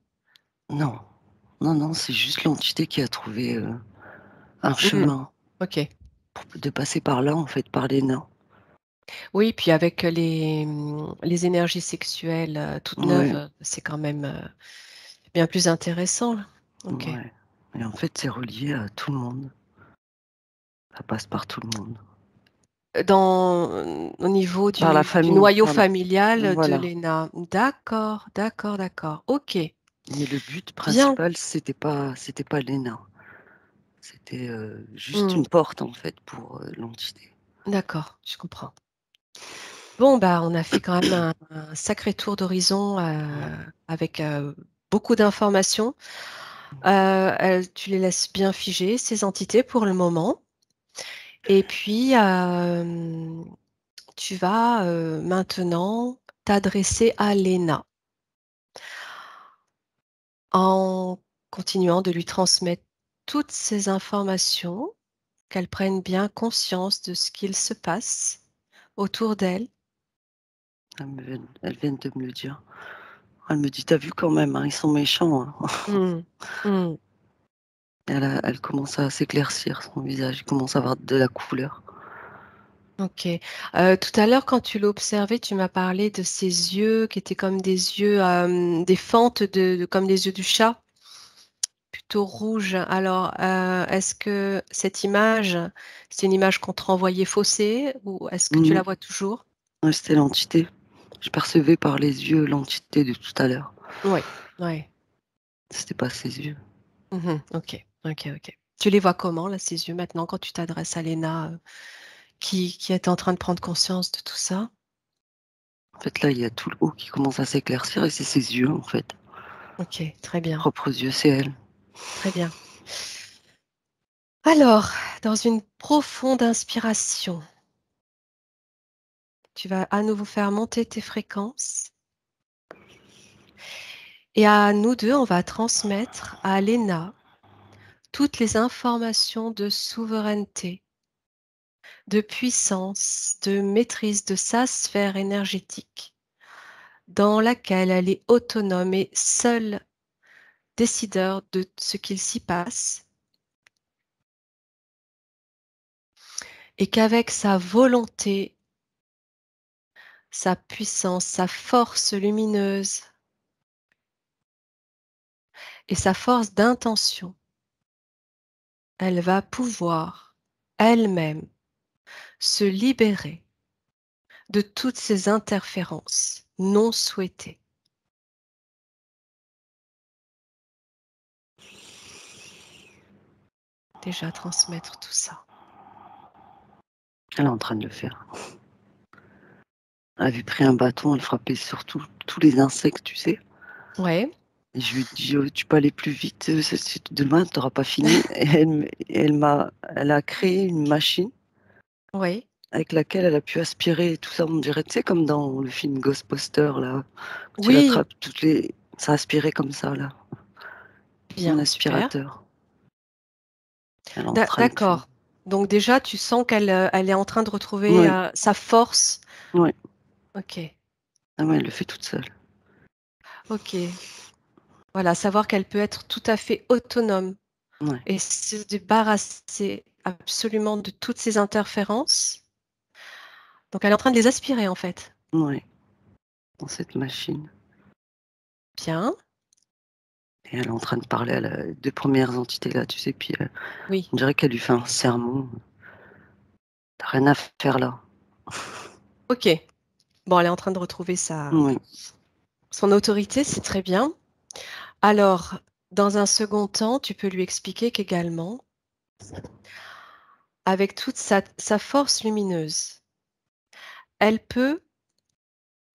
Non, non, non, c'est juste l'entité qui a trouvé, un Hmm. chemin Ok. de passer par là, en fait, par les nains. Oui, puis avec les énergies sexuelles toutes neuves, Ouais, c'est quand même bien plus intéressant. Ok. ouais, et en fait, c'est relié à tout le monde. Ça passe par tout le monde. Au niveau Par la du famille, noyau familial de voilà. Léna. D'accord, d'accord, d'accord. Ok. Mais le but Bien. principal, c'était pas les nains. C'était, juste Hmm. une porte, en fait, pour, l'entité. D'accord, je comprends. Bon, bah, on a fait quand même un sacré tour d'horizon avec beaucoup d'informations. Tu les laisses bien figer, ces entités, pour le moment. Et puis, tu vas maintenant t'adresser à Léna en continuant de lui transmettre toutes ces informations, qu'elle prenne bien conscience de ce qu'il se passe autour d'elle. Elles viennent de me le dire. Elle me dit: «Tu as vu quand même, hein, ils sont méchants, hein». Hmm, hmm. Elle commence à s'éclaircir, son visage, il commence à avoir de la couleur. Ok. Tout à l'heure, quand tu l'as observé, tu m'as parlé de ses yeux qui étaient comme des yeux, des fentes comme les yeux du chat, plutôt rouges. Alors, est-ce que cette image, c'est une image qu'on te renvoyait faussée ou est-ce que tu Mmh. la vois toujours? Ouais, c'était l'entité. Je percevais par les yeux l'entité de tout à l'heure. Oui, oui. C'était pas ses yeux. Mhm. Ok, ok, ok. Tu les vois comment, là, ces yeux, maintenant, quand tu t'adresses à Léna, qui est en train de prendre conscience de tout ça? En fait, là, il y a tout le haut qui commence à s'éclaircir et c'est ses yeux, en fait. OK, très bien, Propres yeux, c'est elle. très bien. Alors, dans une profonde inspiration, tu vas à nouveau faire monter tes fréquences et à nous 2, on va transmettre à Léna toutes les informations de souveraineté, de puissance, de maîtrise de sa sphère énergétique, dans laquelle elle est autonome et seule décideur de ce qu'il s'y passe, et qu'avec sa volonté, sa puissance, sa force lumineuse et sa force d'intention, elle va pouvoir elle-même se libérer de toutes ces interférences non souhaitées. Déjà transmettre tout ça. Elle est en train de le faire. Elle avait pris un bâton, elle frappait sur tous les insectes, tu sais? Ouais, Et je lui dis: «Tu peux aller plus vite, demain tu auras pas fini» et elle a créé une machine oui, avec laquelle elle a pu aspirer tout ça, on dirait, tu sais, comme dans le film Ghostbusters là, quand il oui, attrape toutes les ça aspirait comme ça là, un bien, super. aspirateur. Elle est en train de faire. D'accord. Donc déjà, tu sens qu'elle, elle est en train de retrouver, Ouais, sa force. ouais. OK, Ah ouais, elle le fait toute seule. OK. Voilà, savoir qu'elle peut être tout à fait autonome Ouais, et se débarrasser absolument de toutes ces interférences. Donc elle est en train de les aspirer, en fait. ouais, dans cette machine Bien, et elle est en train de parler à la 2 premières entités là, tu sais? Puis, oui, on dirait qu'elle lui fait un sermon: «Tu as rien à faire là». OK. Bon, elle est en train de retrouver sa Ouais, son autorité, c'est très bien. Alors, dans un second temps, tu peux lui expliquer qu'également, avec toute sa force lumineuse, elle peut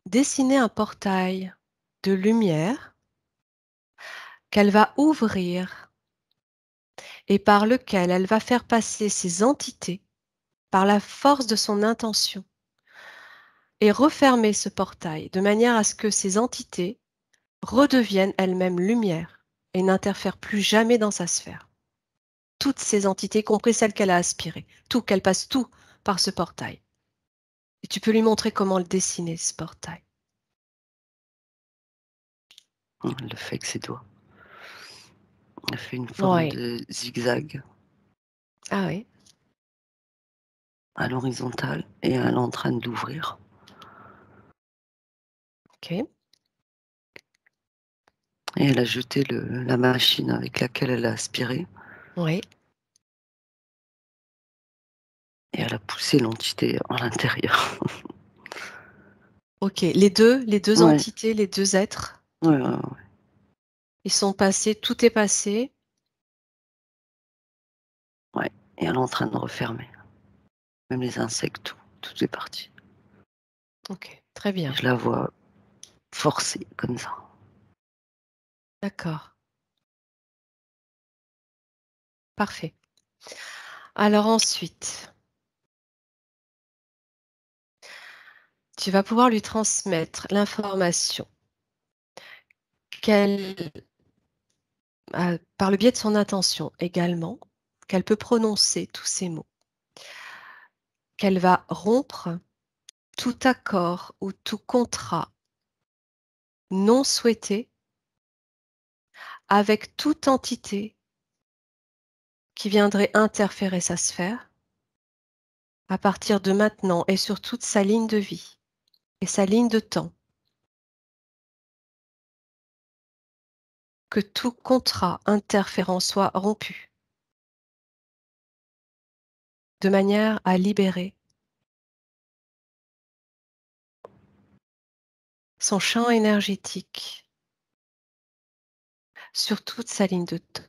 dessiner un portail de lumière qu'elle va ouvrir et par lequel elle va faire passer ces entités par la force de son intention et refermer ce portail de manière à ce que ces entités redeviennent elles-mêmes lumière et n'interfèrent plus jamais dans sa sphère. Toutes ces entités, y compris celles qu'elle a aspirées, tout, qu'elle passe tout par ce portail. Et tu peux lui montrer comment le dessiner, ce portail. elle le fait avec ses doigts. Elle fait une forme Ouais. de zigzag Ah oui, à l'horizontale et elle est en train de l'ouvrir ok. et elle a jeté la machine avec laquelle elle a aspiré Oui, et elle a poussé l'entité à l'intérieur. ok. Les deux Ouais, entités, les deux êtres, ouais, ouais, ouais, ils sont passés, tout est passé. ouais et elle est en train de refermer, même les insectes, tout est parti Ok, très et bien. je la vois forcer comme ça. D'accord, parfait. Alors ensuite, tu vas pouvoir lui transmettre l'information qu'elle, par le biais de son intention également, qu'elle peut prononcer tous ces mots, qu'elle va rompre tout accord ou tout contrat non souhaité avec toute entité qui viendrait interférer sa sphère à partir de maintenant et sur toute sa ligne de vie et sa ligne de temps, que tout contrat interférent soit rompu, de manière à libérer son champ énergétique sur toute sa ligne de temps.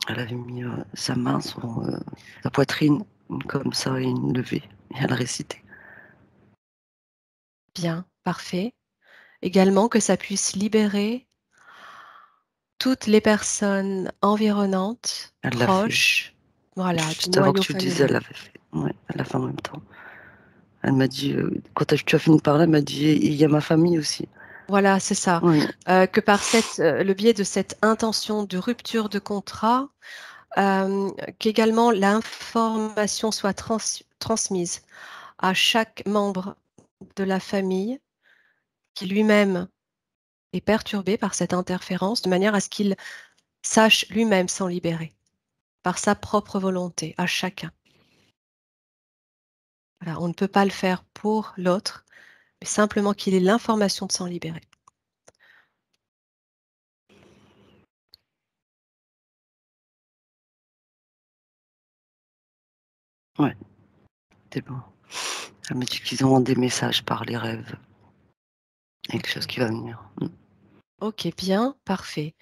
Elle avait mis, sa main sur, sa poitrine, comme ça et une levée et elle récitait. Bien, parfait. Également que ça puisse libérer toutes les personnes environnantes, Elle l'a fait. proches, voilà, du Juste avant que noyau tu le dises, elle familial. l'avait fait. Ouais, elle l'a fait en même temps. Elle m'a dit, quand tu as fini de parler, elle m'a dit: «Et il y a ma famille aussi». Voilà, c'est ça. Oui, Que par le biais de cette intention de rupture de contrat, qu'également l'information soit transmise à chaque membre de la famille qui lui-même est perturbé par cette interférence, de manière à ce qu'il sache lui-même s'en libérer, par sa propre volonté, à chacun. Voilà, on ne peut pas le faire pour l'autre, mais simplement qu'il ait l'information de s'en libérer. ouais, c'est bon. Elle m'a dit qu'ils ont des messages par les rêves. Quelque chose OK. qui va venir. Mmh. OK, bien, parfait.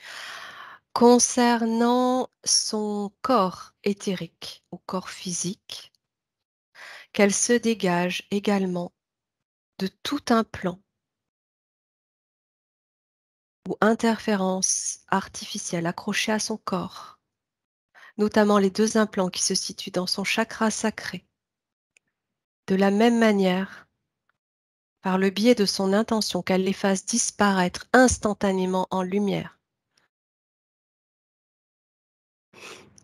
Concernant son corps éthérique ou corps physique, qu'elle se dégage également de tout implant ou interférence artificielle accrochée à son corps, notamment les 2 implants qui se situent dans son chakra sacré. De la même manière, par le biais de son intention, qu'elle les fasse disparaître instantanément en lumière.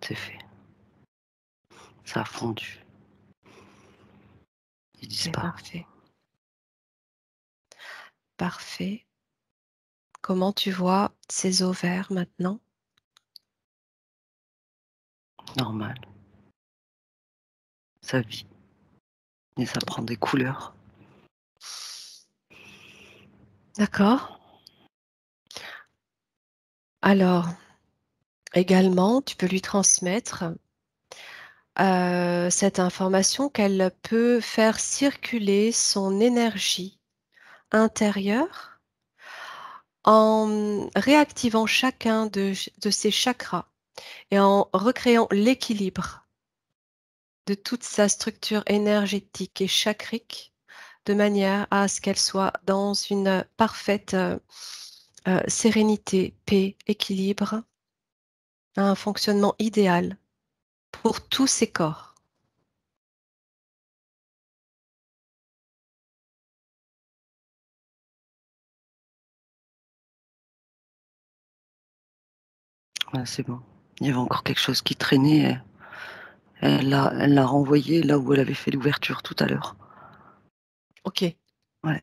C'est fait. Ça a fondu. Ils C'est disparaît. parfait, parfait. Comment tu vois ces ovaires maintenant? Normal. Ça vit et ça prend des couleurs. D'accord. Alors, également, tu peux lui transmettre, cette information qu'elle peut faire circuler son énergie intérieure en, réactivant chacun de ses chakras et en recréant l'équilibre de toute sa structure énergétique et chakrique, de manière à ce qu'elle soit dans une parfaite, sérénité, paix, équilibre, un fonctionnement idéal pour tous ses corps. Ouais, c'est bon. Il y avait encore quelque chose qui traînait, elle l'a renvoyé là où elle avait fait l'ouverture tout à l'heure. OK. Ouais.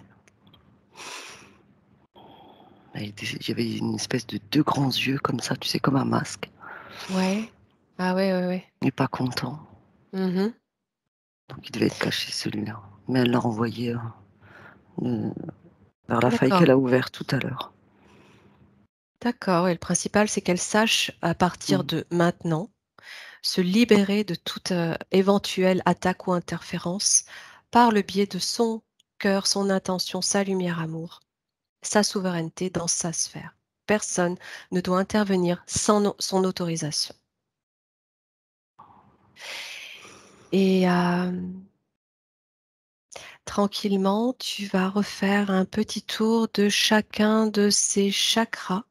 Il y avait une espèce de 2 grands yeux comme ça, tu sais, comme un masque Ouais. Ah ouais, ouais, ouais. et pas content. Mmh. Donc il devait être caché celui-là. Mais elle l'a renvoyé, heu, vers la faille D'accord, qu'elle a ouverte tout à l'heure. d'accord, et le principal, c'est qu'elle sache, à partir Mmh. de maintenant, se libérer de toute, éventuelle attaque ou interférence par le biais de son cœur, son intention, sa lumière amour, sa souveraineté dans sa sphère. Personne ne doit intervenir sans son autorisation et tranquillement, tu vas refaire un petit tour de chacun de ces chakras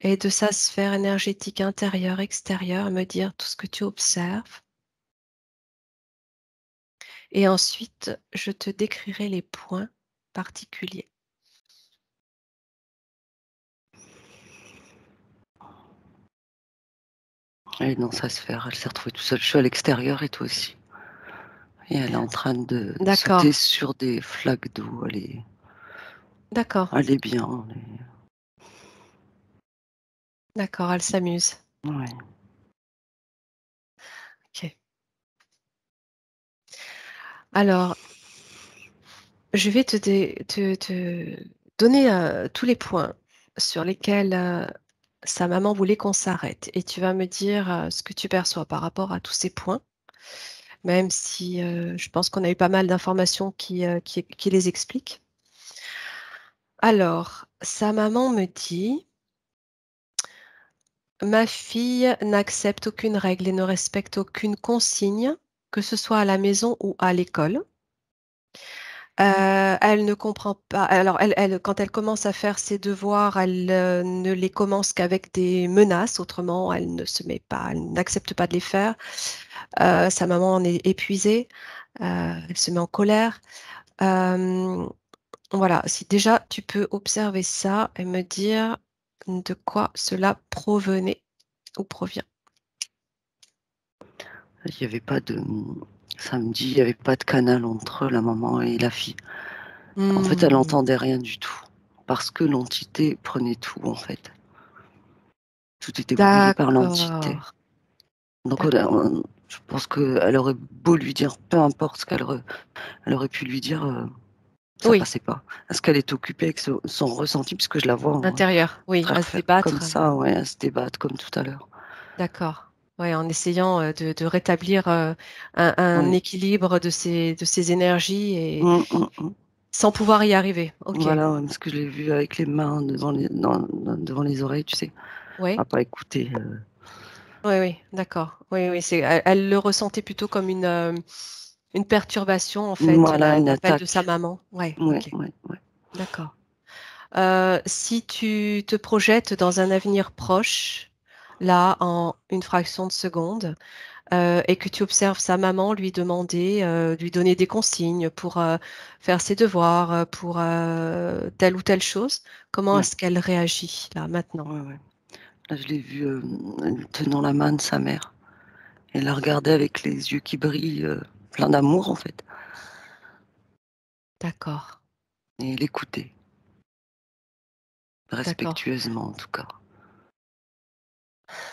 et de sa sphère énergétique intérieure, extérieure, me dire tout ce que tu observes. Et ensuite, je te décrirai les points particuliers. Elle est dans sa sphère, elle s'est retrouvée toute seule. Je suis à l'extérieur et toi aussi. Et elle est en train de sauter D'accord, sur des flaques d'eau. d'accord, Elle est bien, elle est d'accord, elle s'amuse. ouais. OK. Alors, je vais te donner, tous les points sur lesquels, sa maman voulait qu'on s'arrête et tu vas me dire, ce que tu perçois par rapport à tous ces points, même si, je pense qu'on a eu pas mal d'informations qui les expliquent. Alors, sa maman me dit Ma fille n'accepte aucune règle et ne respecte aucune consigne, que ce soit à la maison ou à l'école. Elle ne comprend pas. Alors, quand elle commence à faire ses devoirs, elle ne les commence qu'avec des menaces. Autrement, elle ne se met pas, elle n'accepte pas de les faire. Sa maman en est épuisée. Elle se met en colère. Euh, voilà. Si déjà tu peux observer ça et me dire de quoi cela provenait ou provient. Il y avait pas de samedi, il y avait pas de canal entre la maman et la fille. En fait, elle Hmm, entendait rien du tout parce que l'entité prenait tout, en fait. Tout était brouillé par l'entité. d'accord, Donc d'accord. je pense qu'elle aurait beau lui dire peu importe ce elle aurait pu lui dire, ça Oui, passait pas. Parce qu'elle est occupée avec son ressenti, puisque je la vois, intérieur, oui, très à se comme débattre. ça, ouais, à se débattre comme tout à l'heure. D'accord. Ouais, en essayant de rétablir un Oui. équilibre de ses énergies et Mmh, mmh, mmh. sans pouvoir y arriver. Ok. Voilà, ouais, parce que je l'ai vue avec les mains devant les oreilles, tu sais, Oui, à pas écouter, oui, oui, d'accord. Oui, oui, elle le ressentait plutôt comme une perturbation, en fait, voilà, une l'appel de sa attaque. maman. Ouais, Ouais, ok, ouais, ouais. d'accord. Si tu te projettes dans un avenir proche, là, en une fraction de seconde, et que tu observes sa maman lui demander, lui donner des consignes pour faire ses devoirs, pour telle ou telle chose, comment Ouais, est-ce qu'elle réagit là maintenant? ouais, ouais. Là, je l'ai vue, tenant la main de sa mère et la regarder avec les yeux qui brillent, pleins d'amour, en fait, D'accord, et l'écouter, d'accord. respectueusement, en tout cas.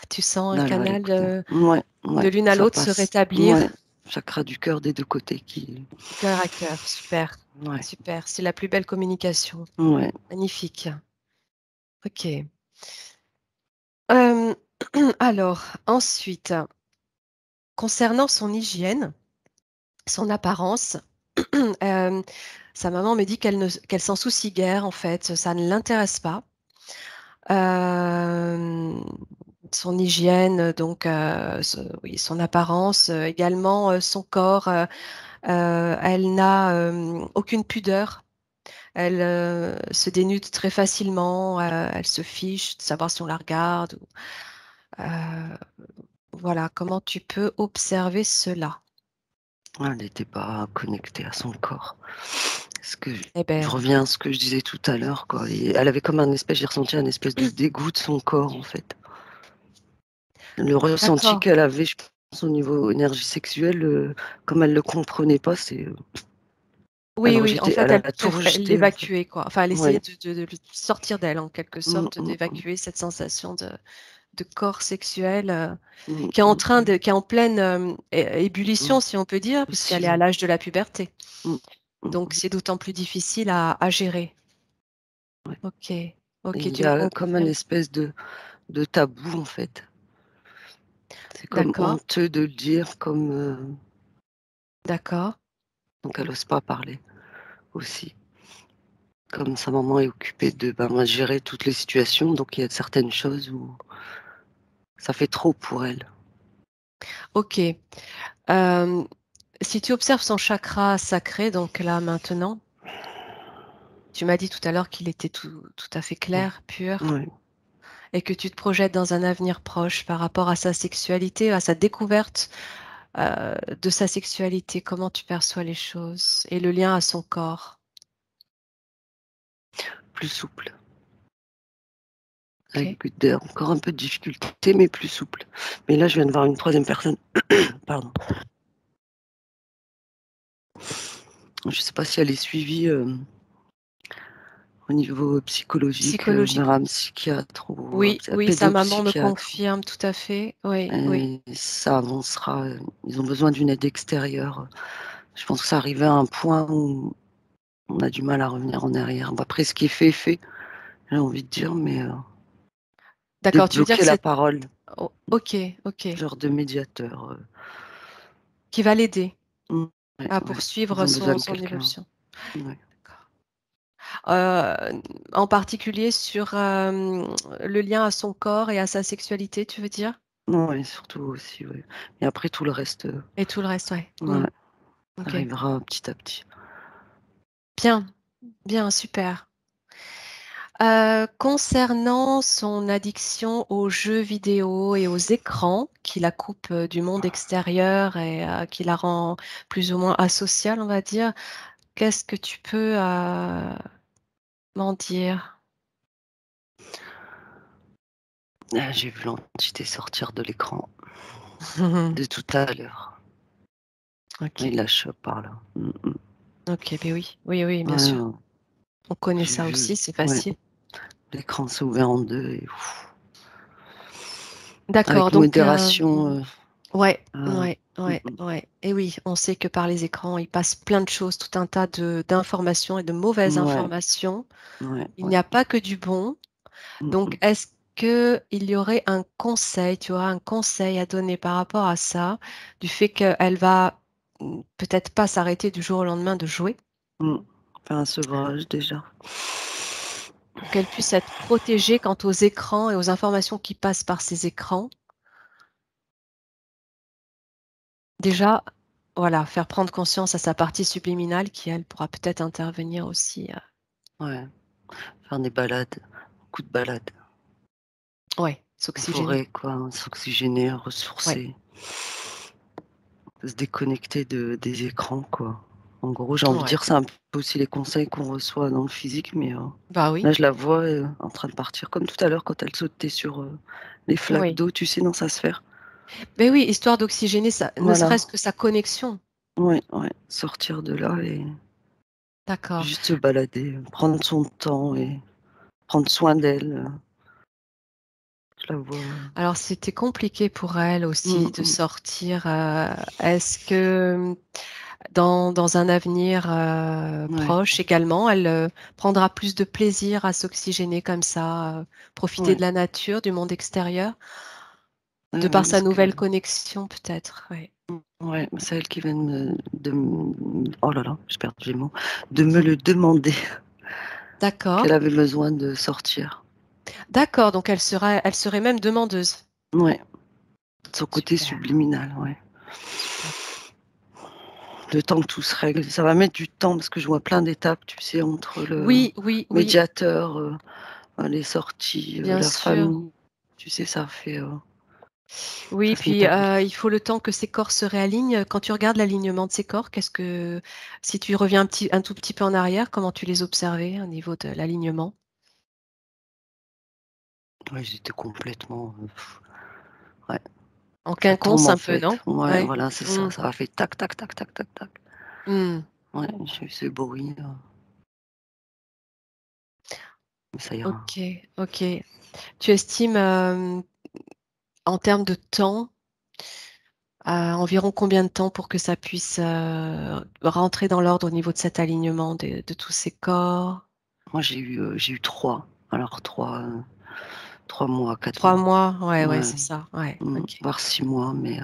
Tu sens un Là, elle canal écoutait. Ouais, de ouais, l'une à ça l'autre se passe. Ouais, rétablir, chakra du cœur des 2 côtés qui cœur à cœur. Super, ouais, super. C'est la plus belle communication. ouais. Magnifique. Ok. Euh, alors, ensuite, concernant son hygiène, son apparence, euh, sa maman me dit qu'elle s'en soucie guère, en fait, ça ne l'intéresse pas. Euh, Son hygiène, donc oui, son apparence, également son corps, elle n'a aucune pudeur. Elle se dénude très facilement, elle se fiche de savoir si on la regarde. Euh, voilà, comment tu peux observer cela? Elle n'était pas connectée à son corps. Ce que Eh je ben, reviens à ce que je disais tout à l'heure, quoi, et elle avait comme un espèce j'ai ressenti un espèce de dégoût de son corps, en fait. Le ressenti d'accord. qu'elle avait, je pense, au niveau énergie sexuelle, comme elle le comprenait pas, Oui, oui, en fait, elle a tout elle rejeté, en fait. l'évacuait, quoi. Enfin, elle essayait Ouais. de le sortir d'elle, en quelque Mmh, sorte, mmh, mmh. d'évacuer cette sensation de corps sexuel Mmh, qui est en mmh, train mmh. de, qui est en pleine ébullition, Mmh. si on peut dire, puisqu'elle Aussi, est à ouais. l'âge de la puberté. Mmh. Mmh Donc, mh. c'est d'autant plus difficile à gérer. Ouais, Ok, et ok, il tu y me a comme un confirmes. espèce de tabou, en fait. C'est comme D'accord, honteux de le dire, d'accord. donc elle ose pas parler aussi. Comme sa maman est occupée de, ben, gérer toutes les situations, donc il y a certaines choses où ça fait trop pour elle. Ok. Euh, Si tu observes son chakra sacré, donc là maintenant, tu m'as dit tout à l'heure qu'il était tout à fait Mmh. clair, pur, Ouais. et que tu te projettes dans un avenir proche par rapport à sa sexualité, à sa découverte de sa sexualité, comment tu perçois les choses et le lien à son corps. Plus souple, Ok. avec encore un peu de difficulté, mais plus souple. Mais là, je viens de voir une troisième personne, pardon. Je sais pas si elle est suivie, au niveau psychologique, Psychologique. vers un psychiatre ou Oui, oui, sa maman me pédopsychiatre, confirme tout à fait. Oui, oui. et ça avancera, ils ont besoin d'une aide extérieure. Je pense que c'est arrivé à un point où on a du mal à revenir en arrière. Bon, après, ce qui est fait, j'ai envie de dire, mais D'accord, tu veux dire débloquer que la c'est... parole, Oh, ok, ok. genre de médiateur, Qui va l'aider mmh, ouais, à ouais, poursuivre ils ont besoin de son quelqu'un. évolution. Ouais. D'accord. En particulier sur, le lien à son corps et à sa sexualité, tu veux dire? Ouais, surtout aussi, ouais. Et après tout le reste, Et tout le reste, ouais. Mmh. ouais, ça OK. arrivera petit à petit. Bien, bien, super. Concernant son addiction aux jeux vidéo et aux écrans qui la coupe, du monde extérieur et qui la rend plus ou moins asociale, on va dire, qu'est-ce que tu peux, m'en dire? Ah, j'ai vu l'entité sortir de l'écran de tout à l'heure. OK. Il la chope par là. Mmh. OK, beh, oui. Oui, oui, bien Ouais, sûr. ouais, On connaît j'ai ça vu, aussi, c'est ouais, facile. l'écran s'est ouvert en 2 et D'accord, avec donc modération, ouais, heu, ouais, mmh ouais, mh. ouais et oui, on sait que par les écrans, il passe plein de choses, tout un tas de d'informations et de mauvaises Ouais, informations. ouais, Il ouais. n'y a pas que du bon. Mmh Donc mh. est-ce qu'il y aurait un conseil, tu vois, un conseil à donner par rapport à ça, du fait qu'elle va, peut-être pas s'arrêter du jour au lendemain de jouer, Mmh. Faire un sevrage déjà. pour qu'elle puisse être protégée quant aux écrans et aux informations qui passent par ces écrans? Déjà, voilà, faire prendre conscience à sa partie subliminale qui, elle, pourra peut-être intervenir aussi, Ouais, faire des balades, beaucoup de balades ouais, en s'oxygéner. forêt quoi, s'oxygéner, Ouais, ressourcer, se déconnecter des écrans quoi. En gros, j'ai envie de ouais. dire, c'est un peu aussi les conseils qu'on reçoit dans le physique, mais Bah, oui, là je la vois, en train de partir comme tout à l'heure quand elle sautait sur, les flaques oui. d'eau, tu sais, dans sa sphère. Beh, oui, histoire d'oxygéner sa ne Voilà, serait-ce que sa connexion. ouais, ouais, sortir de là et D'accord. juste se balader, prendre son temps et prendre soin d'elle, je la vois, Alors c'était compliqué pour elle mmh aussi de mh. sortir, est-ce que, dans un avenir, Ouais, proche également, elle, prendra plus de plaisir à s'oxygéner comme ça, profiter ouais, de la nature, du monde extérieur? ouais, De ouais, par sa parce que nouvelle connexion peut-être? Ouais. ouais, c'est elle qui vient oh là là, j'ai perdu les mots, de me le demander, D'accord, qu'elle avait besoin de sortir. d'accord, donc elle serait même demandeuse? Ouais, son côté Super, subliminal, ouais. super. Le temps que tout se règle, ça va mettre du temps parce que je vois plein d'étapes, tu sais, entre le Oui, oui, oui, médiateur, les sorties, bien la sûr. famille, tu sais, Oui, ça finit puis, pas vite. il faut le temps que ces corps se réalignent. Quand tu regardes l'alignement de ces corps, si tu reviens un tout petit peu en arrière, comment tu les observais au niveau de l'alignement? Ouais, j'étais complètement, ouais, En ça tombe quinconce en un peu, fait. non? Ouais, Ouais. voilà, c'est ça, Mmh. ça a fait tac, tac, tac, tac, tac, tac. Mmh. Ouais, j'ai eu ce bruit, mais ça ira. OK, OK. Tu estimes, en termes de temps, environ combien de temps pour que ça puisse, rentrer dans l'ordre au niveau de cet alignement de tous ces corps? Moi, j'ai eu 3. Alors 3 mois, 4 3 mois. mois? Ouais, ouais, Ouais, c'est ça, ouais, OK. voire 6 mois, mais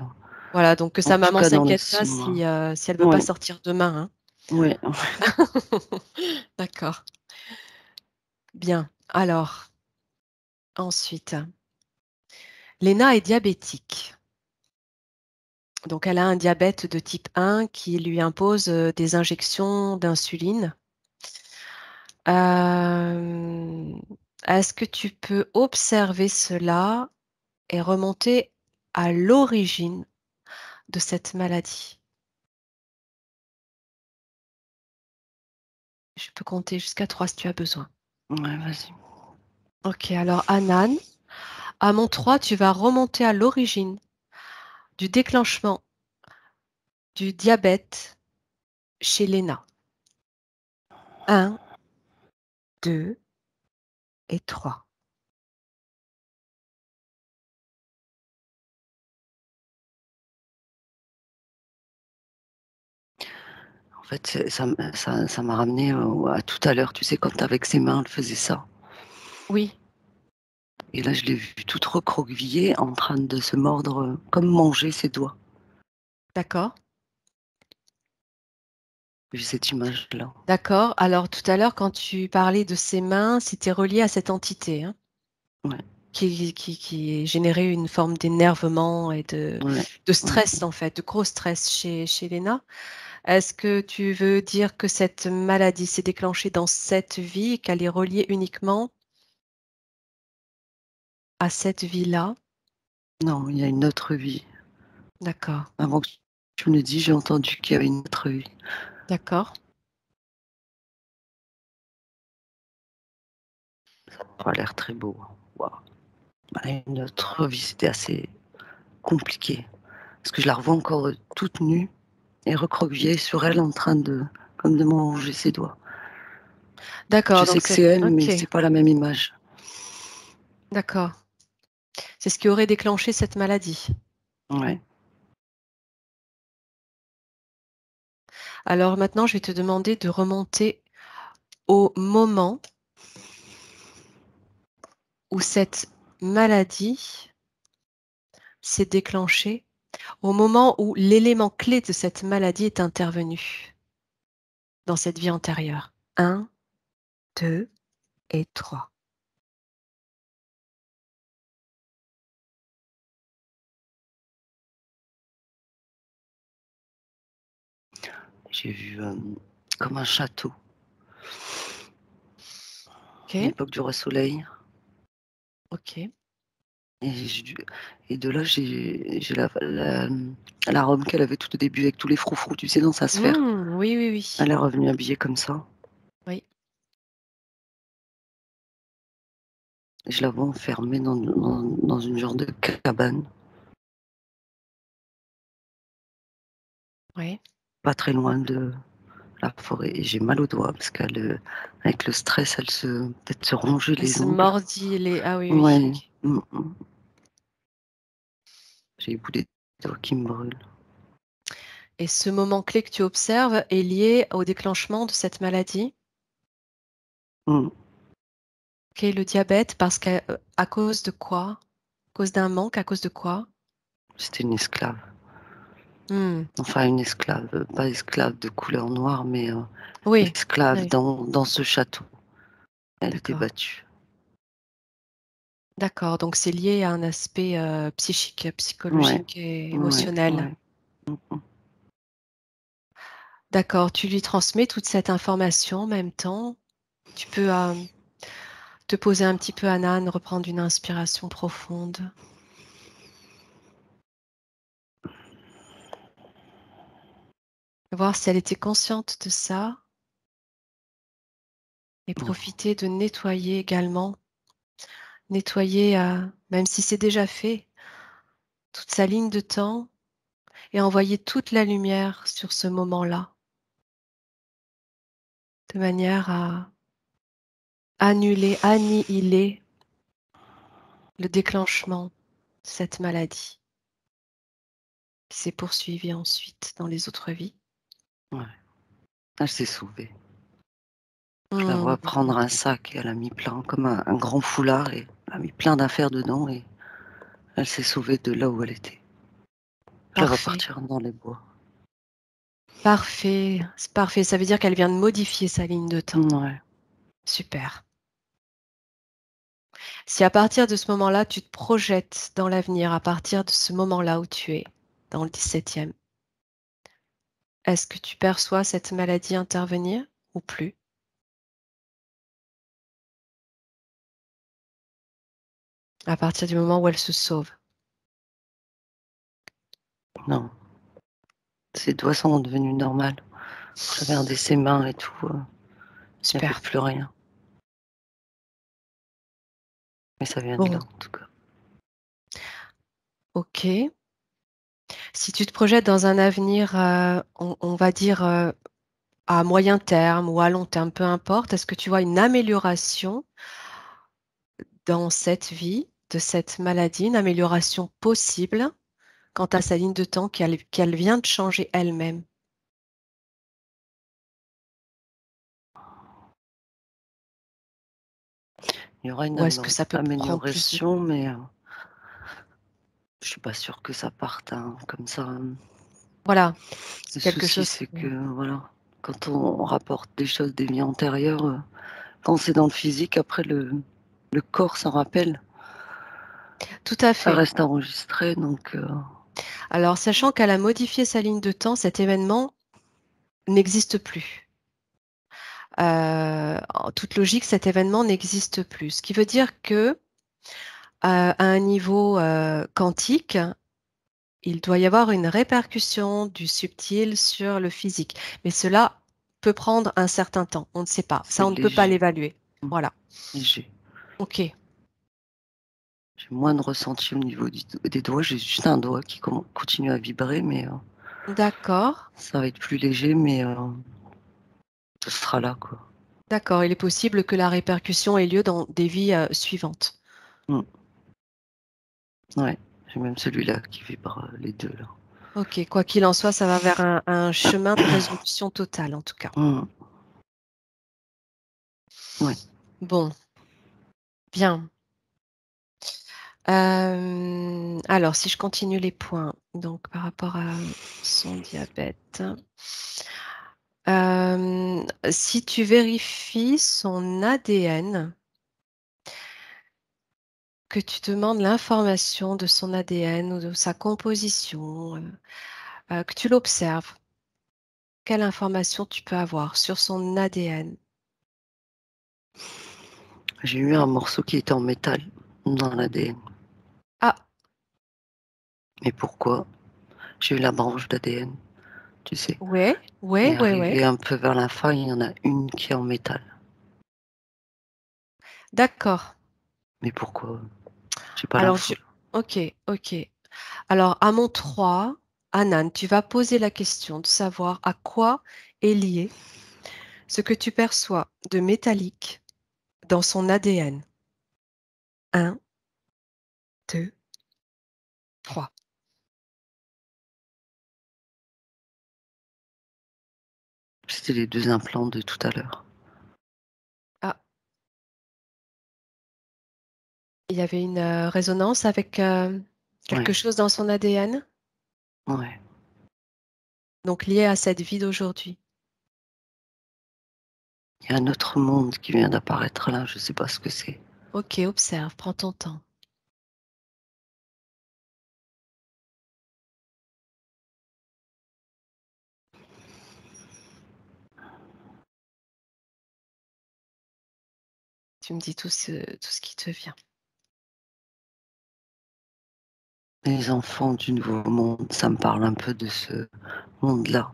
Voilà, donc que en sa tout maman cas dans les s'inquiète 6 pas mois. si elle veut pas Ouais, sortir demain, hein? ouais, D'accord, bien. Alors, ensuite, Léna est diabétique. Donc elle a un diabète de type 1 qui lui impose, des injections d'insuline. Hem, Est-ce que tu peux observer cela et remonter à l'origine de cette maladie? Je peux compter jusqu'à 3 si tu as besoin. ouais, vas-y. OK, alors Anan, à mon 3, tu vas remonter à l'origine du déclenchement du diabète chez Léna. 1, 2 et 3. En fait, ça m'a ramené, à tout à l'heure, tu sais, quand avec ses mains, elle faisait ça Oui, et là, je l'ai vue toute recroquevillée en train de se mordre, comme manger ses doigts. d'accord. J'ai cette image-là. D'accord. Alors tout à l'heure, quand tu parlais de ses mains, c'était relié à cette entité, hein, Ouais, qui générait une forme d'énervement et ouais, de ouais. stress, en fait, de gros stress chez Léna. Est-ce que tu veux dire que cette maladie s'est déclenchée dans cette vie et qu'elle est reliée uniquement à cette vie-là? Non, il y a une autre vie. D'accord, Avant que tu me le dises, j'ai entendu qu'il y avait une autre vie. d'accord, Ça a pas l'air très beau, hein. Waouh. Bah, une autre vie, c'était assez compliqué. Parce que je la revois encore, toute nue et recroquevillée sur elle en train de comme de manger ses doigts. Je d'accord, sais donc que c'est elle, mais OK, c'est pas la même image. d'accord. C'est ce qui aurait déclenché cette maladie. Ouais. Alors maintenant, je vais te demander de remonter au moment où cette maladie s'est déclenchée, au moment où l'élément clé de cette maladie est intervenu dans cette vie antérieure. 1, 2 et 3. J'ai vu, comme un château, à OK, l'époque du Roi Soleil. OK. Et j'ai et de là, j'ai la robe qu'elle avait tout au début avec tous les froufrous, tu sais, dans sa sphère. Oui, oui, oui. Elle est revenue habillée comme ça Oui, et je la vois enfermée dans une genre de cabane, oui. pas très loin de la forêt et j'ai mal aux doigts parce qu'elle, avec le stress, elle peut-être se rongeait Elle les se ongles. mordit les ah oui, oui, Ouais, OK. j'ai les bouts des doigts qui me brûlent. Et ce moment clé que tu observes est lié au déclenchement de cette maladie? Mmh. OK, le diabète parce à cause de quoi? À cause d'un manque? À cause de quoi? C'était une esclave. Mmh. Enfin une esclave, pas esclave de couleur noire, mais, Oui, esclave oui, dans ce château. Elle était d'accord. battue. D'accord, donc c'est lié à un aspect, psychique, Ouais, psychologique et ouais, émotionnel. ouais. Mmh mh. D'accord, tu lui transmets toute cette information en même temps. Tu peux, te poser un petit peu, Anan, reprendre une inspiration profonde. Voir si elle était consciente de ça et Non, profiter de nettoyer également. Nettoyer, même si c'est déjà fait, toute sa ligne de temps et envoyer toute la lumière sur ce moment-là, de manière à annihiler le déclenchement de cette maladie qui s'est poursuivie ensuite dans les autres vies. ouais. Elle s'est sauvée. Je la vois Mmh. prendre un sac et elle a mis plein comme un grand foulard et elle a mis plein d'affaires dedans et elle s'est sauvée de là où elle était. Je la vois Parfait, partir dans les bois. parfait, c'est parfait. Ça veut dire qu'elle vient de modifier sa ligne de temps. Ouais. Super. Si à partir de ce moment-là, tu te projettes dans l'avenir, à partir de ce moment-là où tu es, dans le 17e, est-ce que tu perçois cette maladie intervenir ou plus? À partir du moment où elle se sauve. Non, ses doigts sont devenus normales. Regardez ses mains et tout, il y avait Super. plus rien. Mais ça vient de là, Bon, en tout cas. OK. Si tu te projettes dans un avenir, on va dire, à moyen terme ou à long terme, peu importe, est-ce que tu vois une amélioration dans cette vie, de cette maladie, une amélioration possible quant à sa ligne de temps qu'elle vient de changer elle-même? Il y aura une Ou est-ce que ça peut prendre plus de amélioration, mais, je suis pas sûre que ça parte, hein, comme ça, voilà, c'est Le quelque souci, chose c'est qui que voilà. quand on rapporte des choses des vies antérieures, quand c'est dans le physique, après le corps s'en rappelle. Tout à Ça fait. reste enregistré donc Alors, sachant qu'elle a modifié sa ligne de temps, cet événement n'existe plus. En toute logique, cet événement n'existe plus. Ce qui veut dire que, à un niveau quantique, il doit y avoir une répercussion du subtil sur le physique. Mais cela peut prendre un certain temps. On ne sait pas. c'est Ça, on ne peut pas léger. l'évaluer. Mmh, Voilà. léger. OK. J'ai moins de ressenti au niveau des doigts, j'ai juste un doigt qui continue à vibrer, mais D'accord. ça va être plus léger, mais ce sera là, quoi. D'accord. Il est possible que la répercussion ait lieu dans des vies suivantes. Mmh. Ouais, j'ai même celui-là qui vibre, les 2 là. OK. Quoi qu'il en soit, ça va vers un chemin de résolution totale, en tout cas. Mmh. Ouais. Bon, bien. Alors, si je continue les points, donc par rapport à son diabète, si tu vérifies son ADN, que tu demandes l'information de son ADN ou de sa composition, que tu l'observes, quelle information tu peux avoir sur son ADN? J'ai eu un morceau qui était en métal dans l'ADN. Ah, Mais pourquoi? J'ai eu la branche d'ADN, tu sais? ouais, ouais, Et ouais, ouais. arrivé un peu vers la fin, il y en a une qui est en métal. D'accord. Mais pourquoi? J'ai pas Alors, l'info. ok, ok. Alors, à mon 3, Anan, tu vas poser la question de savoir à quoi est lié ce que tu perçois de métallique dans son ADN. 1, 2, 3. C'était les 2 implants de tout à l'heure. Ah, il y avait une résonance avec quelque Ouais, chose dans son ADN, ouais. donc lié à cette vie d'aujourd'hui. Il y a un autre monde qui vient d'apparaître là, je sais pas ce que c'est. Ok, observe, prends ton temps. Tu me dis tout ce qui te vient. Les enfants du nouveau monde, ça me parle un peu de ce monde-là.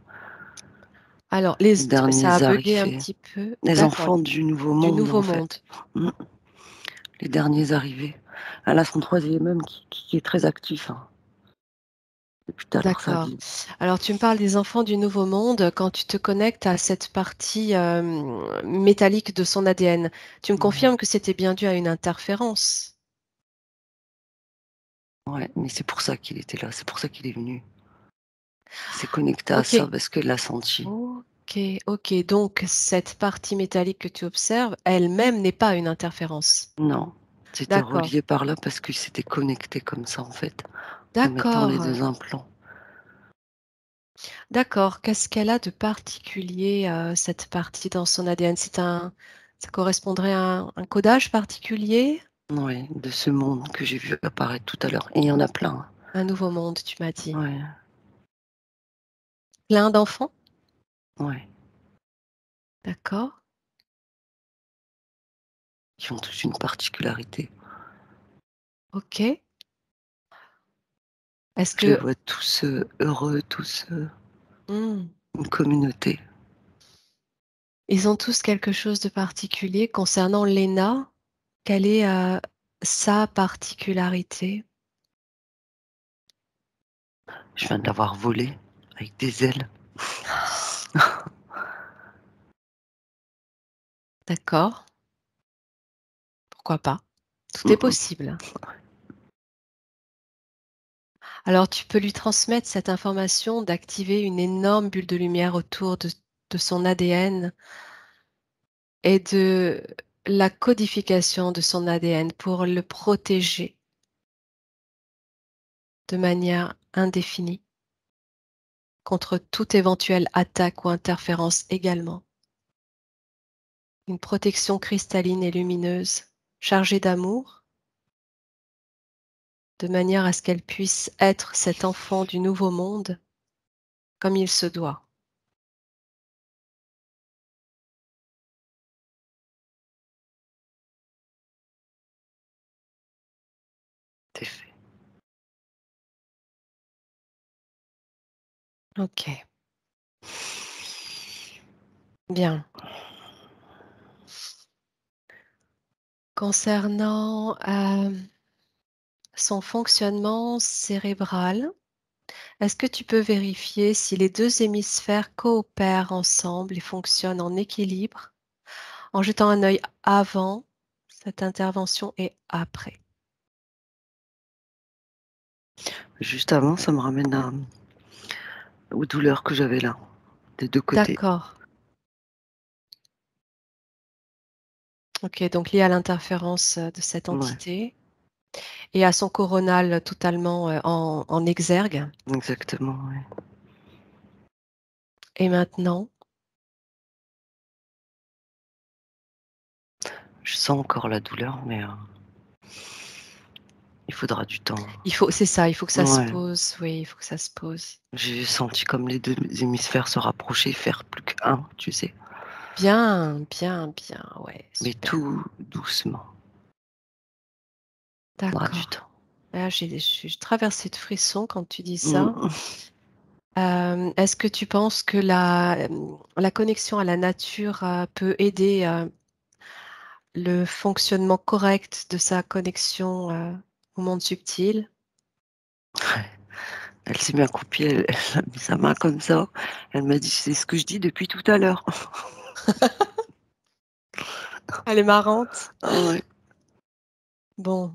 Alors, Les ça a derniers bugué un arrivés. petit peu. Les D'accord, enfants du nouveau du monde, nouveau en monde. fait. Mmh. Les derniers arrivés. Elle a son 3e œil qui est très actif, hein, depuis tout à l'heure, ça D'accord. vibre. Alors, tu me parles des enfants du Nouveau Monde quand tu te connectes à cette partie métallique de son ADN. Tu me Ouais, confirmes que c'était bien dû à une interférence? ouais, mais c'est pour ça qu'il était là, c'est pour ça qu'il est venu. Il s'est connecté à Ok, ça parce qu'il l'a senti. ok, ok. Donc, cette partie métallique que tu observes, elle-même n'est pas une interférence. Non, c'était D'accord, relié par là parce qu'il s'était connecté comme ça, en fait, en mettant les d'accord, 2 implants. d'accord. Qu'est-ce qu'elle a de particulier, cette partie dans son ADN? Ça correspondrait à un codage particulier? Ouais, de ce monde que j'ai vu apparaître tout à l'heure et il y en a plein, Un nouveau monde, tu m'as dit. hein. Ouais, Plein d'enfants? ouais, D'accord. qui ont tous une particularité. OK. Est-ce Je les que vois tous, heureux, tous, mmh, une communauté. ils ont tous quelque chose de particulier concernant Léna? Quelle est, sa particularité? Je viens de la voir voler avec des ailes. D'accord, pourquoi pas? Tout est Mmh mh. possible. Alors tu peux lui transmettre cette information d'activer une énorme bulle de lumière autour de son ADN et de la codification de son ADN pour le protéger de manière indéfinie. contre toute éventuelle attaque ou interférence également. Une protection cristalline et lumineuse, chargée d'amour, de manière à ce qu'elle puisse être cet enfant du nouveau monde comme il se doit. C'est fait. Ok, bien. Concernant son fonctionnement cérébral, est-ce que tu peux vérifier si les deux hémisphères coopèrent ensemble et fonctionnent en équilibre en jetant un œil avant cette intervention et après? Juste avant, ça me ramène aux douleurs que j'avais là, des 2 côtés. D'accord. Ok, donc lié à l'interférence de cette Ouais, entité et à son coronal totalement en exergue. exactement, ouais. Et maintenant, Je sens encore la douleur, mais il faudra du temps. c'est ça, il faut que ça se Ouais, pose. Oui, il faut que ça se pose. j'ai senti comme les 2 hémisphères se rapprocher, faire plus qu'1, tu sais? Bien, bien, bien. Ouais, Mais super. tout doucement, faudra du D'accord. temps. Ah, je suis traversée de frissons quand tu dis ça. Mmh. Est-ce que tu penses que la connexion à la nature peut aider le fonctionnement correct de sa connexion au monde subtil? Ouais. Elle s'est mis un coup de pied, elle a mis sa main comme ça. Elle m'a dit: «C'est ce que je dis depuis tout à l'heure». Elle est marrante. Ah ouais. Bon,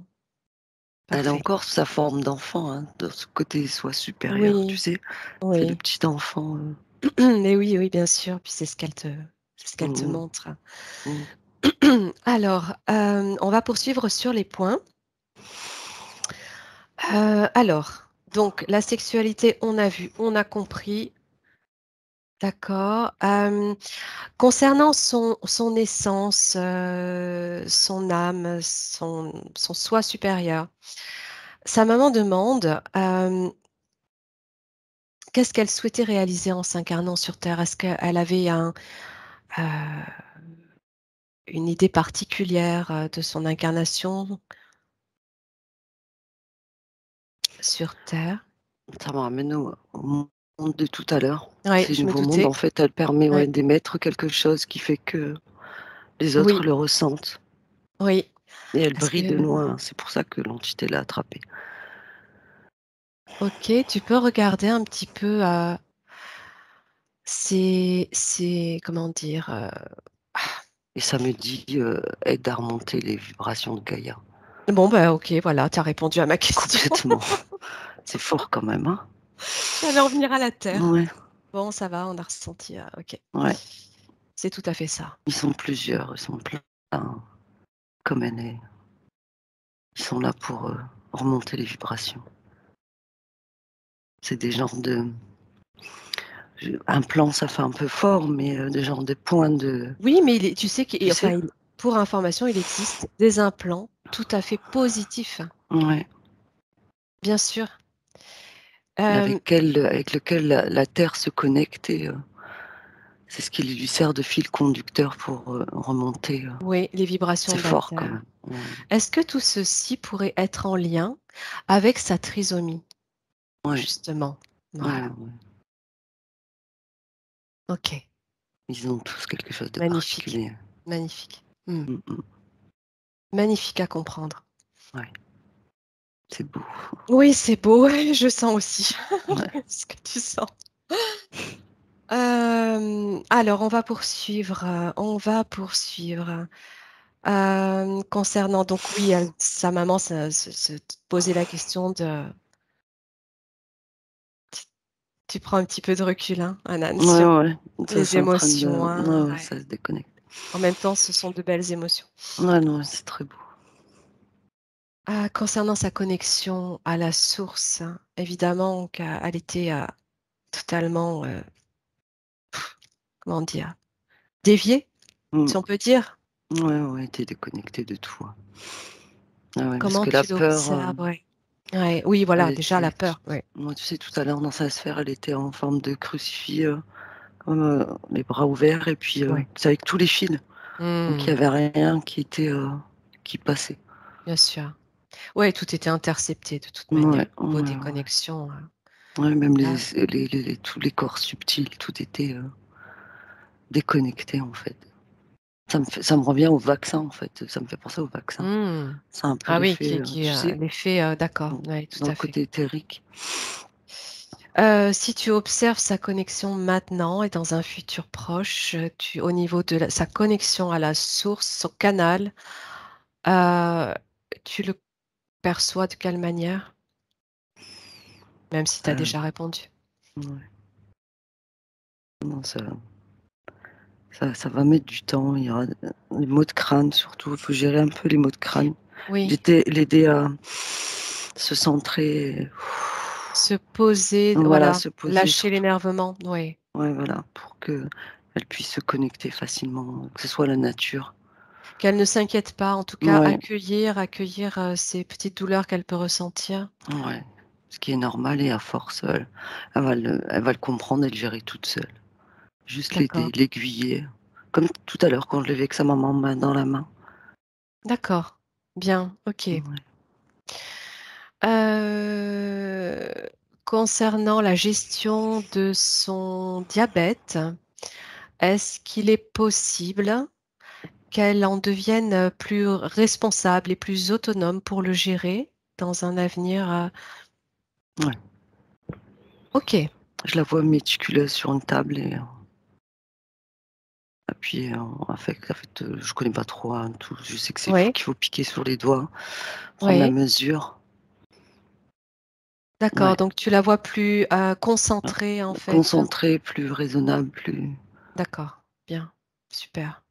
Elle a parfait. encore sa forme d'enfant, hein, de ce côté soi supérieur, tu Oui, sais? C'est le oui. petit enfant, Mais oui, oui, bien sûr. Puis c'est ce qu'elle te mmh montre. mmh. Alors, on va poursuivre sur les points. Alors, donc la sexualité, on a vu, on a compris, d'accord. Concernant son essence, son âme, son soi supérieur, sa maman demande, qu'est-ce qu'elle souhaitait réaliser en s'incarnant sur terre? Est-ce qu'elle avait heu, une idée particulière, de son incarnation sur terre? Ça me ramène au monde de tout à l'heure. Oui, Ces je me nouveaux mondes, doutais. en fait, elle permet, Ouais. ouais, d'émettre quelque chose qui fait que les autres Oui, le ressentent oui. et elle Est-ce brille de que loin. C'est pour ça que l'entité l'a attrapée OK, tu peux regarder un petit peu, c'est comment dire? et ça me dit, aide à remonter les vibrations de Gaïa. Bon, bah, OK, voilà, tu as répondu à ma question. Complètement. C'est fort quand même, hein? J'allais en venir à la terre. Ouais, Bon, ça va, on a ressenti, OK. ouais. C'est tout à fait ça. Ils sont plusieurs, ils sont plein, comme elle est. Ils sont là pour, remonter les vibrations. C'est des genres de un plan, ça fait un peu fort, mais des genres de points de Oui, mais tu sais tu sais? pour information, il existe des implants tout à fait positifs, Ouais, bien sûr. Hem, avec lequel la terre se connecte et c'est ce qui lui sert de fil conducteur pour, remonter, oui, les vibrations c'est de la fort quand terre. même. Ouais, Est-ce que tout ceci pourrait être en lien avec sa trisomie, ouais, justement? ouais, Voilà, ouais. OK, Ils ont tous quelque chose de magnifique, particulier. magnifique. Mmh. Mmh mh. Magnifique à comprendre. Ouais, c'est beau. Oui, c'est beau, je sens aussi Ouais. ce que tu sens. Alors on va poursuivre. Concernant donc oui, sa maman se posait la question de tu prends un petit peu de recul, hein, Anan, Ouais, sur ouais, ça les c'est en train de émotions, ouais, hein, ouais, ouais. ça se déconnecte. En même temps, ce sont de belles émotions. Ouais, non, c'est très beau. Concernant sa connexion à la source, hein, évidemment qu'elle était, totalement, comment dire? Déviée, Mmh. si on peut dire? Ouais, ouais, tu es déconnectée de tout, hein. Ah ouais, parce Comment que la tu peur, l'observes? Ouais. Ouais, oui, elle voilà, déjà la était peur, ouais. moi, tu sais, tout à l'heure dans sa sphère, elle était en forme de crucifix, comme, les bras ouverts et puis, Ouais. c'est avec tous les fils, donc il y Mmh, avait rien qui était, qui passait. bien sûr. Ouais, tout était intercepté de toute manière, Ouais, au niveau ouais, des ouais. connexions, Ouais, même là. tous les corps subtils, tout était, déconnecté, en fait. Ça me revient au vaccin, en fait, ça me fait penser au vaccin. Mmh. C'est un peu Ah oui, l'effet, tu sais, l'effet, d'accord, dans ouais, tout dans le à fait. côté éthérique. Si tu observes sa connexion maintenant et dans un futur proche, au niveau de sa connexion à la source, son canal, heu, tu le perçois de quelle manière? Même si tu as Heu, déjà répondu. ouais, non, ça va mettre du temps, il y aura les maux de crâne surtout, il faut gérer un peu les maux de crâne. Oui, L'aider à se centrer, se poser, voilà, voilà, se poser lâcher surtout. l'énervement, oui. Ouais, voilà, pour qu'elle puisse se connecter facilement, que ce soit la nature. Qu'elle ne s'inquiète pas, en tout cas Ouais, accueillir, ces petites douleurs qu'elle peut ressentir. ouais, ce qui est normal et à force, elle va le comprendre et le gérer toute seule. Juste D'accord, l'aider, l'aiguiller, comme tout à l'heure quand je l'ai vu avec sa maman main dans la main. d'accord, bien, OK. Ouais. Heu, concernant la gestion de son diabète, est-ce qu'il est possible qu'elle en devienne, plus responsable et plus autonome pour le gérer dans un avenir, Ouais. OK, Je la vois méticuleuse sur une table et appuyée en fait, je connais pas trop, hein, tout. Je sais que c'est fou oui, qu'il faut piquer sur les doigts, prendre la oui, mesure. d'accord, Ouais, donc tu la vois plus, concentrée en fait. concentrée, plus raisonnable, plus D'accord, bien, super,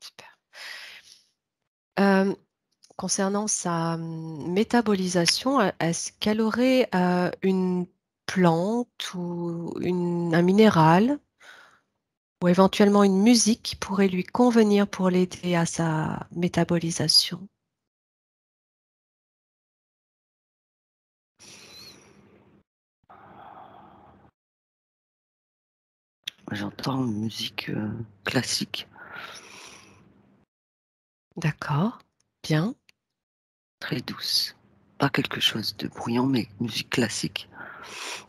super. Hem, concernant sa, métabolisation, est-ce qu'elle aurait, une plante ou un minéral ou éventuellement une musique qui pourrait lui convenir pour l'aider à sa métabolisation? j'entends une musique, classique, D'accord, bien. très douce. Pas quelque chose de bruyant, mais musique classique.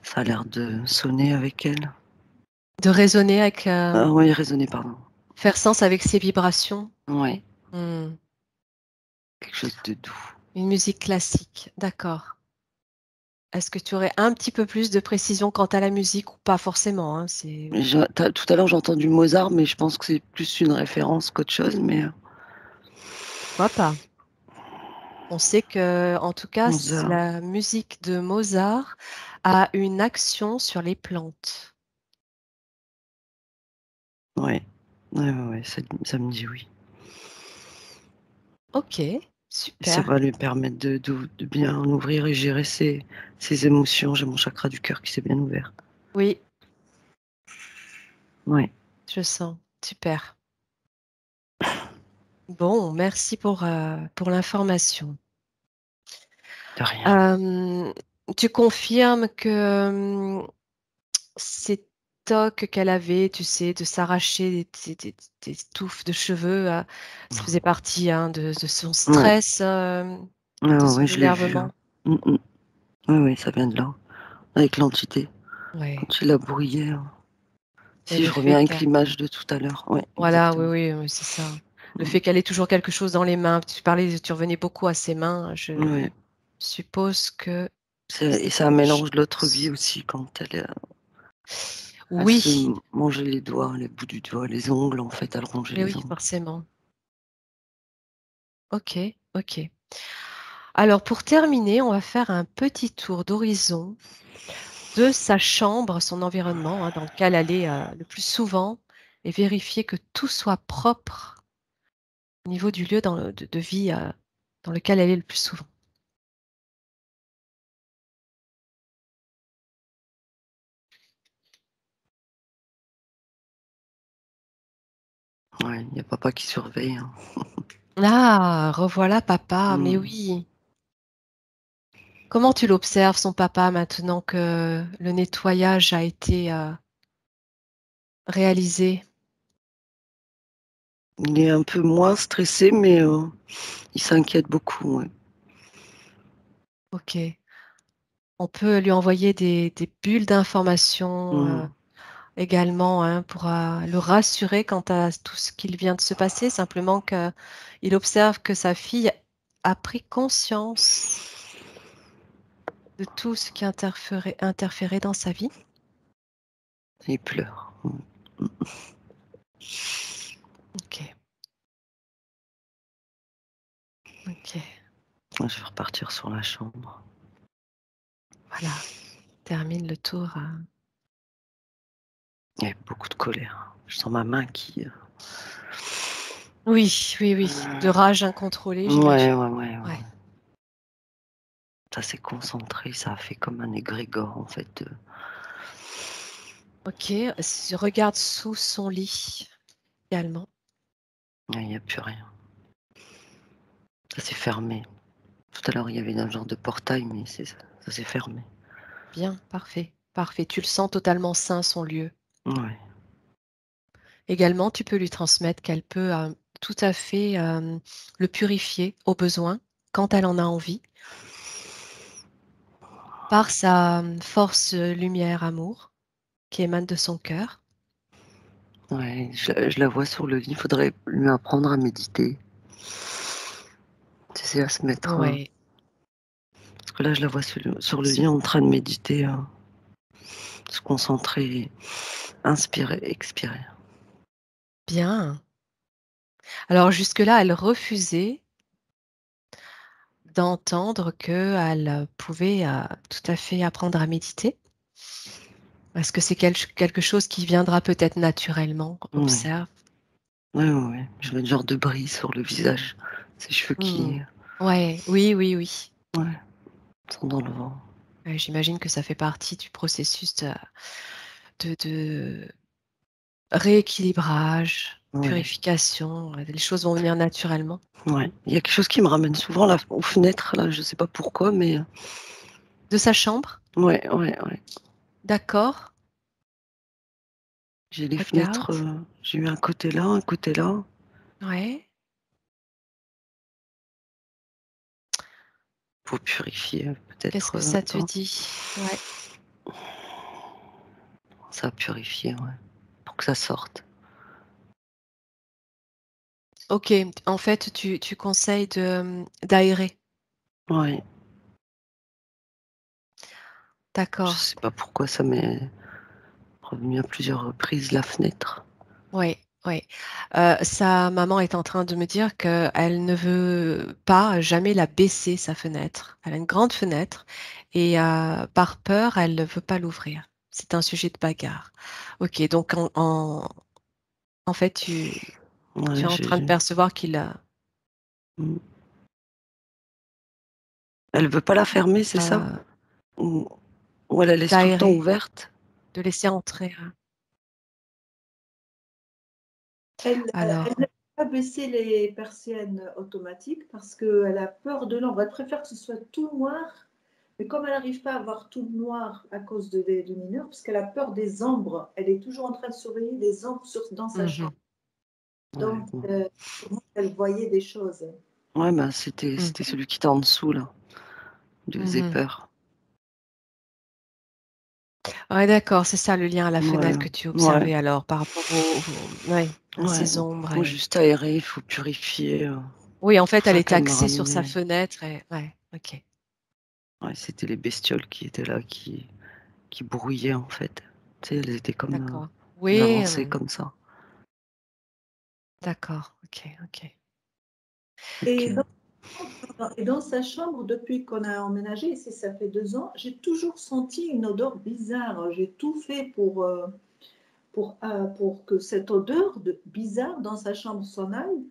Ça a l'air de sonner avec elle. De raisonner avec, Ah oui, résonner, pardon. faire sens avec ses vibrations? Ouais, Mmh. quelque chose de doux. Une musique classique, d'accord. Est-ce que tu aurais un petit peu plus de précision quant à la musique ou pas forcément, hein? C'est Tout à l'heure, j'ai entendu Mozart, mais je pense que c'est plus une référence qu'autre chose, mais pourquoi pas? On sait que, en tout cas, Mozart, la musique de Mozart a une action sur les plantes. ouais. Ouais, ouais, ouais, ça me dit oui. OK, Et ça super. va lui permettre de bien ouvrir et gérer ses émotions. J'ai mon chakra du cœur qui s'est bien ouvert. Oui, Ouais, je sens. Super. Bon, merci pour l'information. de rien. Hem, tu confirmes que, ces tocs qu'elle avait, tu sais, de s'arracher des touffes de cheveux, ça faisait partie, hein, de son Ouais, stress, ouais, de ouais, son ouais, je l'ai vu, hein. énervement? Mmh mh. Ouais, ouais, ça vient de là, avec l'entité. Ouais, Quand il la brouillait, et si le je reviens fait avec qu'elle l'image de tout à l'heure. Ouais, voilà, oui, exactement. oui, c'est ça. Le Mmh. fait qu'elle ait toujours quelque chose dans les mains, tu revenais beaucoup à ses mains, je Ouais. suppose que Et c'est c'est un quelque mélange de l'autre chose. vie aussi quand elle se Oui, mangeait les doigts, les bouts du doigt, les ongles, en fait, elle rongeait mais les oui, ongles. forcément. OK, OK. Alors pour terminer, on va faire un petit tour d'horizon de sa chambre, son environnement, hein, dans lequel elle est, le plus souvent et vérifier que tout soit propre au niveau du lieu de vie, dans lequel elle est le plus souvent. Ouais, il y a papa qui surveille, hein. Ah, revoilà papa, mais Mmh. oui. Comment tu l'observes, son papa, maintenant que le nettoyage a été, réalisé? Il est un peu moins stressé, mais il s'inquiète beaucoup, ouais. OK. On peut lui envoyer des bulles d'informations, Mmh. également, hein, pour, le rassurer quant à tout ce qu'il vient de se passer. Simplement qu'il observe que sa fille a pris conscience de tout ce qui interférait dans sa vie. Il pleure. Mmh. OK, OK. Je vais repartir sur la chambre. Voilà, termine le tour, Il y a beaucoup de colère. Je sens ma main qui, oui, oui, oui, de rage incontrôlée, ouais, j'imagine. ouais, ouais, ouais. Ouais. Ça s'est concentré, ça a fait comme un égrégore, en fait, OK, regarde sous son lit également. il y a plus rien. Ça s'est fermé. Tout à l'heure, il y avait un genre de portail, mais ça s'est fermé. Bien, parfait, parfait. Tu le sens totalement sain, son lieu. Ouais. Également, tu peux lui transmettre qu'elle peut, tout à fait, le purifier au besoin, quand elle en a envie, par sa, force, lumière, amour, qui émane de son cœur. Ouais, je la vois sur le lit, il faudrait lui apprendre à méditer. Tu sais, à se mettre, Ouais, parce que là, je la vois sur le se lit en train de méditer, se concentrer, inspirer, expirer. bien. Alors jusque-là, elle refusait d'entendre qu'elle pouvait, tout à fait apprendre à méditer. Est-ce que c'est quelque chose qui viendra peut-être naturellement? Ouais. Observe. Ouais, ouais, ouais. Je vois une genre de brise sur le visage. Ses cheveux Mmh. qui, Ouais, oui, oui, oui. ouais, sont dans le vent. J'imagine que ça fait partie du processus de rééquilibrage, Ouais, purification, les choses vont venir naturellement. ouais. Il y a quelque chose qui me ramène souvent là, aux fenêtres, là, je sais pas pourquoi, mais De sa chambre? ouais, ouais, ouais. D'accord, J'ai les fenêtres, regarde. j'ai eu un côté là, un côté là. Ouais. Faut purifier, Qu'est-ce peut-être, que ça te attends. dit? Ouais. Ça a purifié, ouais, pour que ça sorte. OK, en fait, tu conseilles d'aérer. Ouais, je D'accord. sais pas pourquoi ça m'est revenu à plusieurs reprises, la fenêtre. Oui, oui. Sa maman est en train de me dire qu'elle ne veut pas jamais la baisser, sa fenêtre. Elle a une grande fenêtre et par peur, elle ne veut pas l'ouvrir. C'est un sujet de bagarre. OK, donc en fait, tu Ouais, es en train de percevoir qu'il a mmh. Elle veut pas la fermer, c'est ça? heu, Ou ou elle la laisse tout le temps d'aérer, ouverte? de laisser entrer, Elle alors n'aime pas baisser les persiennes automatiques parce qu'elle a peur de l'ombre. Elle préfère que ce soit tout noir, mais comme elle n'arrive pas à voir tout noir à cause de des lumineurs, parce qu'elle a peur des ombres, elle est toujours en train de surveiller les ombres dans sa mmh chambre. mh, Ouais, Donc, bon. sûrement qu'elle voyait des choses. Ouais, bah, c'était mmh, celui qui était en dessous là, il lui faisait mmh. peur. Ouais, d'accord, c'est ça le lien à la Ouais, fenêtre que tu ouais, observais alors par rapport ouais, à ouais, ces ombres faut et juste aérer, il faut purifier, oui, en c'est pour fait, elle ça était qu'elle m'a axée sur sa ramené. fenêtre et ouais, OK, Ouais, c'était les bestioles qui étaient là, qui brouillaient en fait. Tu sais, elles étaient comme, d'accord. elles Oui, avançaient comme ça. d'accord, OK, OK. Et OK. dans sa chambre, depuis qu'on a emménagé, ici ça fait 2 ans, j'ai toujours senti une odeur bizarre. J'ai tout fait pour que cette odeur bizarre dans sa chambre s'en aille.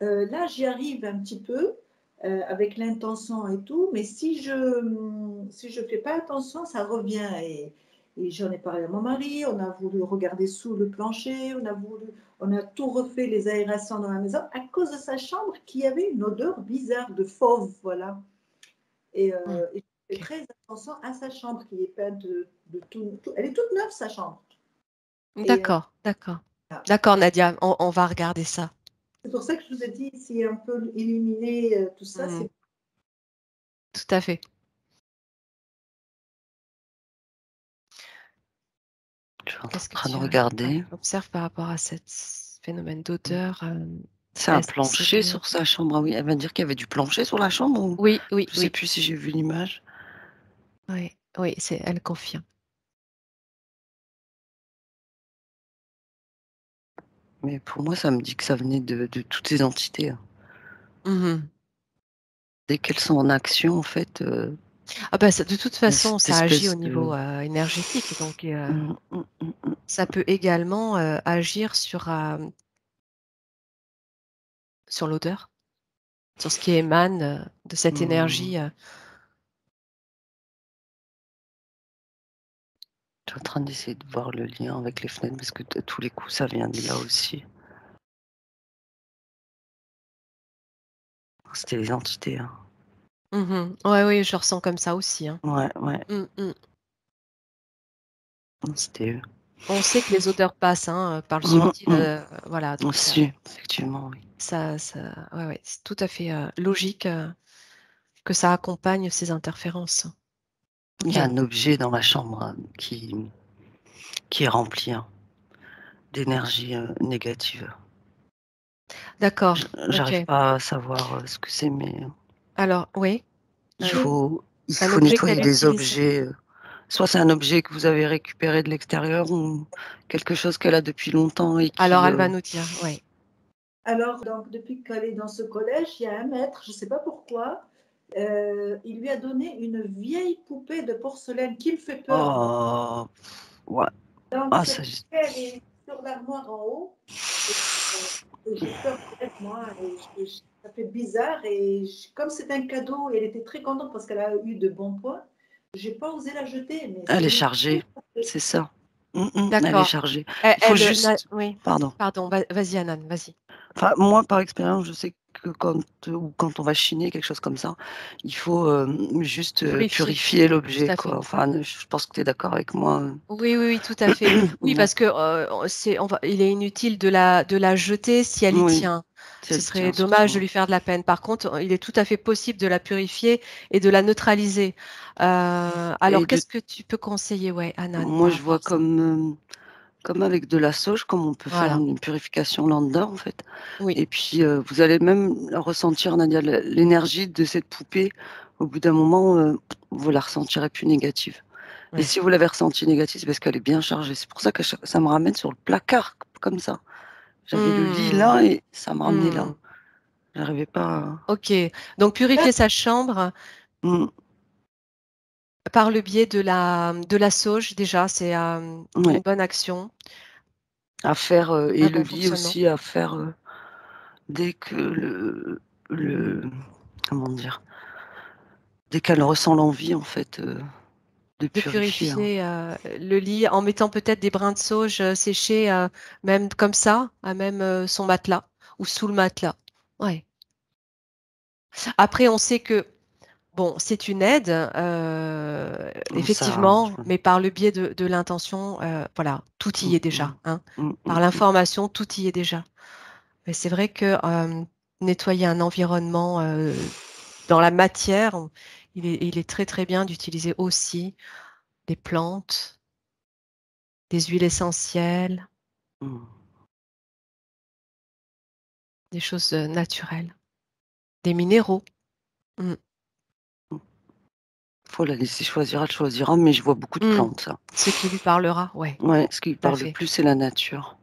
Là, j'y arrive un petit peu avec l'intention et tout, mais si je fais pas attention, ça revient. Et j'en ai parlé à mon mari, on a voulu regarder sous le plancher, on a tout refait les aérations dans la maison à cause de sa chambre qui avait une odeur bizarre de fauve, voilà. Et je fais Ok. très attention à sa chambre qui est peinte de tout. Elle est toute neuve, sa chambre. Et D'accord, d'accord. voilà. D'accord, Nadia, on va regarder ça. C'est pour ça que je vous ai dit, si on peut éliminer tout ça, Mhm. c'est Tout à fait. Je suis en Qu'est-ce que train de tu regarder. observes par rapport à ce phénomène d'odeur? C'est un Est-ce que c'est plancher sur sa chambre. Ah oui, elle va dire qu'il y avait du plancher sur la chambre ou Oui, oui, je sais oui, plus si j'ai vu l'image. oui, oui, elle confirme. Mais pour moi, ça me dit que ça venait de toutes ces entités, hein. Mhm. Dès qu'elles sont en action, en fait, Ah bah, de toute il y a façon, cette ça agit au espèce de niveau énergétique, donc mmh, mmh, mmh. ça peut également agir sur l'odeur, sur ce qui émane de cette Mmh. énergie. Je suis en train d'essayer de voir le lien avec les fenêtres parce que de tous les coups, ça vient de là aussi. C'était les entités, hein. Mhm. Ouais, oui, je ressens comme ça aussi, hein. Ouais, ouais, Mm, mm. non, c'était eux. On sait que les odeurs passent hein, par le Mmh subtil, mh. voilà, donc Aussi, effectivement, oui. ouais, ouais, c'est tout à fait logique que ça accompagne ces interférences. Il y a Ok, un objet dans la chambre, qui est rempli, hein, d'énergie, négative. d'accord, J'arrive ok. pas à savoir, ce que c'est, mais Alors, oui, il un, faut il un faut objet nettoyer qu'elle les utilise. objets, soit c'est un objet que vous avez récupéré de l'extérieur ou quelque chose qu'elle a depuis longtemps et Alors, qui, elle va nous dire, oui. Alors, donc, depuis qu'elle est dans ce collège, il y a un maître, je ne sais pas pourquoi, il lui a donné une vieille poupée de porcelaine qui me fait peur, moi. oh, ouais, Donc, ah cette ça poupée, elle est sur l'armoire en haut. Et j'ai peur d'elle, moi. Ça fait bizarre. Comme c'est un cadeau, et elle était très contente parce qu'elle a eu de bons points, je n'ai pas osé la jeter. Mais elle c'est est une chargée, poupée. c'est ça. Elle est D'accord. chargée. Il faut juste Oui, pardon. pardon, vas-y, Anan, vas-y. Enfin, moi, par expérience, je sais que quand on va chiner, quelque chose comme ça, il faut, juste, Purifier, purifier tout l'objet, à quoi. fait. Enfin, je pense que tu es d'accord avec moi, Oui, oui, oui, tout à fait. Oui, Ouais, parce que il est inutile de la jeter si elle y oui, tient. si Ce elle serait tient dommage de surtout. lui faire de la peine. Par contre, il est tout à fait possible de la purifier et de la neutraliser. Alors, Et de qu'est-ce que tu peux conseiller, ouais, Anan, moi, par je rapport vois à ça? comme avec de la sauge, comme on peut faire Voilà. une purification lambda, en fait. Oui, Et puis, vous allez même ressentir, Nadia, l'énergie de cette poupée. Au bout d'un moment, vous la ressentirez plus négative. Et oui. si vous l'avez ressentie négative, c'est parce qu'elle est bien chargée. C'est pour ça que ça me ramène sur le placard, comme ça. J'avais le lit Hmm, là et ça me ramenait là. hmm. J'arrivais pas à Ok. Donc, purifier sa chambre mmh, par le biais de la sauge, déjà, c'est ouais, une bonne action, à faire, et un le bon lit fonctionnement. aussi à faire, dès que le comment dire? Dès qu'elle ressent l'envie en fait, de De purifier, hein. purifier le lit en mettant peut-être des brins de sauge séchés, même comme ça, à même son matelas ou sous le matelas. Ouais. Après, on sait que, bon, c'est une aide, Ça effectivement, mais par le biais de l'intention, voilà, tout y mmh est déjà, mh. hein. Mmh Par mh mh. l'information, tout y est déjà. Mais c'est vrai que nettoyer un environnement dans la matière, il est très très bien d'utiliser aussi des plantes, des huiles essentielles, Mmh. des choses naturelles, des minéraux. Mm. Mmh. Faut la laisser choisir, elle choisira, mais je vois beaucoup de Mm. plantes, ça. Ce qui lui parlera, ouais, Ouais, ce qui lui tout à parle le fait. plus, c'est la nature.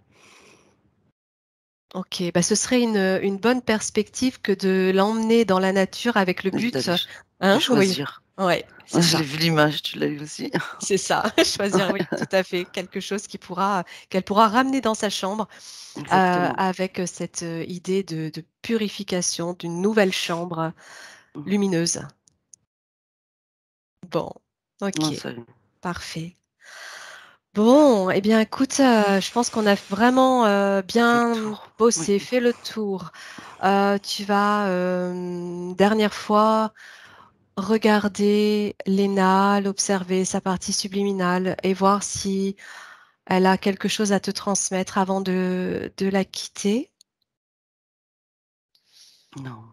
Ok, bah ce serait une bonne perspective que de l'emmener dans la nature avec le but, D'aller de hein? Oui, choisir. ouais, c'est Ouais, je l'ai ça, vu l'image, tu l'as eu aussi? c'est ça. Choisir, oui, Ouais, tout à fait, quelque chose qu'elle pourra ramener dans sa chambre exactement. avec cette idée de purification d'une nouvelle chambre Mmh. lumineuse. Bon, Non, ok, ça parfait. Bon, eh bien, écoute, je pense qu'on a vraiment Fait le bien tour. Oui. bossé, fait le tour. Tu vas, dernière fois, regarder Léna, l'observer, sa partie subliminale, et voir si elle a quelque chose à te transmettre avant de la quitter. Non.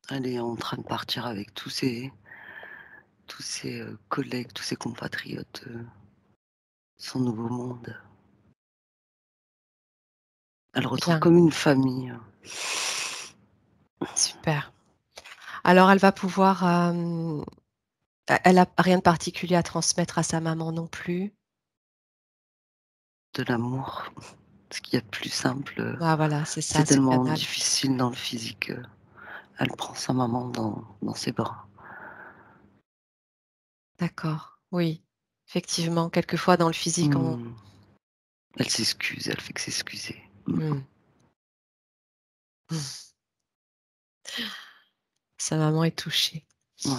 Elle est en train de partir avec tous ses collègues, tous ses compatriotes, son nouveau monde. Elle retrouve Bien, comme une famille. super. Alors, elle va pouvoir, elle a rien de particulier à transmettre à sa maman non plus. De l'amour. Ce qu'il y a de plus simple, Ah voilà, c'est c'est ça, c'est le tellement canal. difficile dans le physique. Elle prend sa maman dans ses bras. D'accord, oui. Effectivement, quelquefois dans le physique, on Mmh. Elle s'excuse, elle fait que s'excuser. mmh. Sa maman est touchée. Ouais,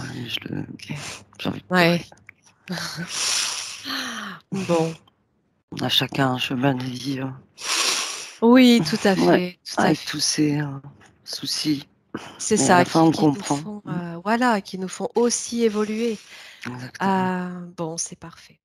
OK. j'ai envie de pleurer. Ouais. Bon. On a chacun un chemin de vie, Oui, tout à ouais, fait, tout à avec fait. tous ses, soucis, C'est mais à ça la fin qui on qui nous comprend. font, voilà, qui nous font aussi évoluer. Exactement. Bon, c'est parfait.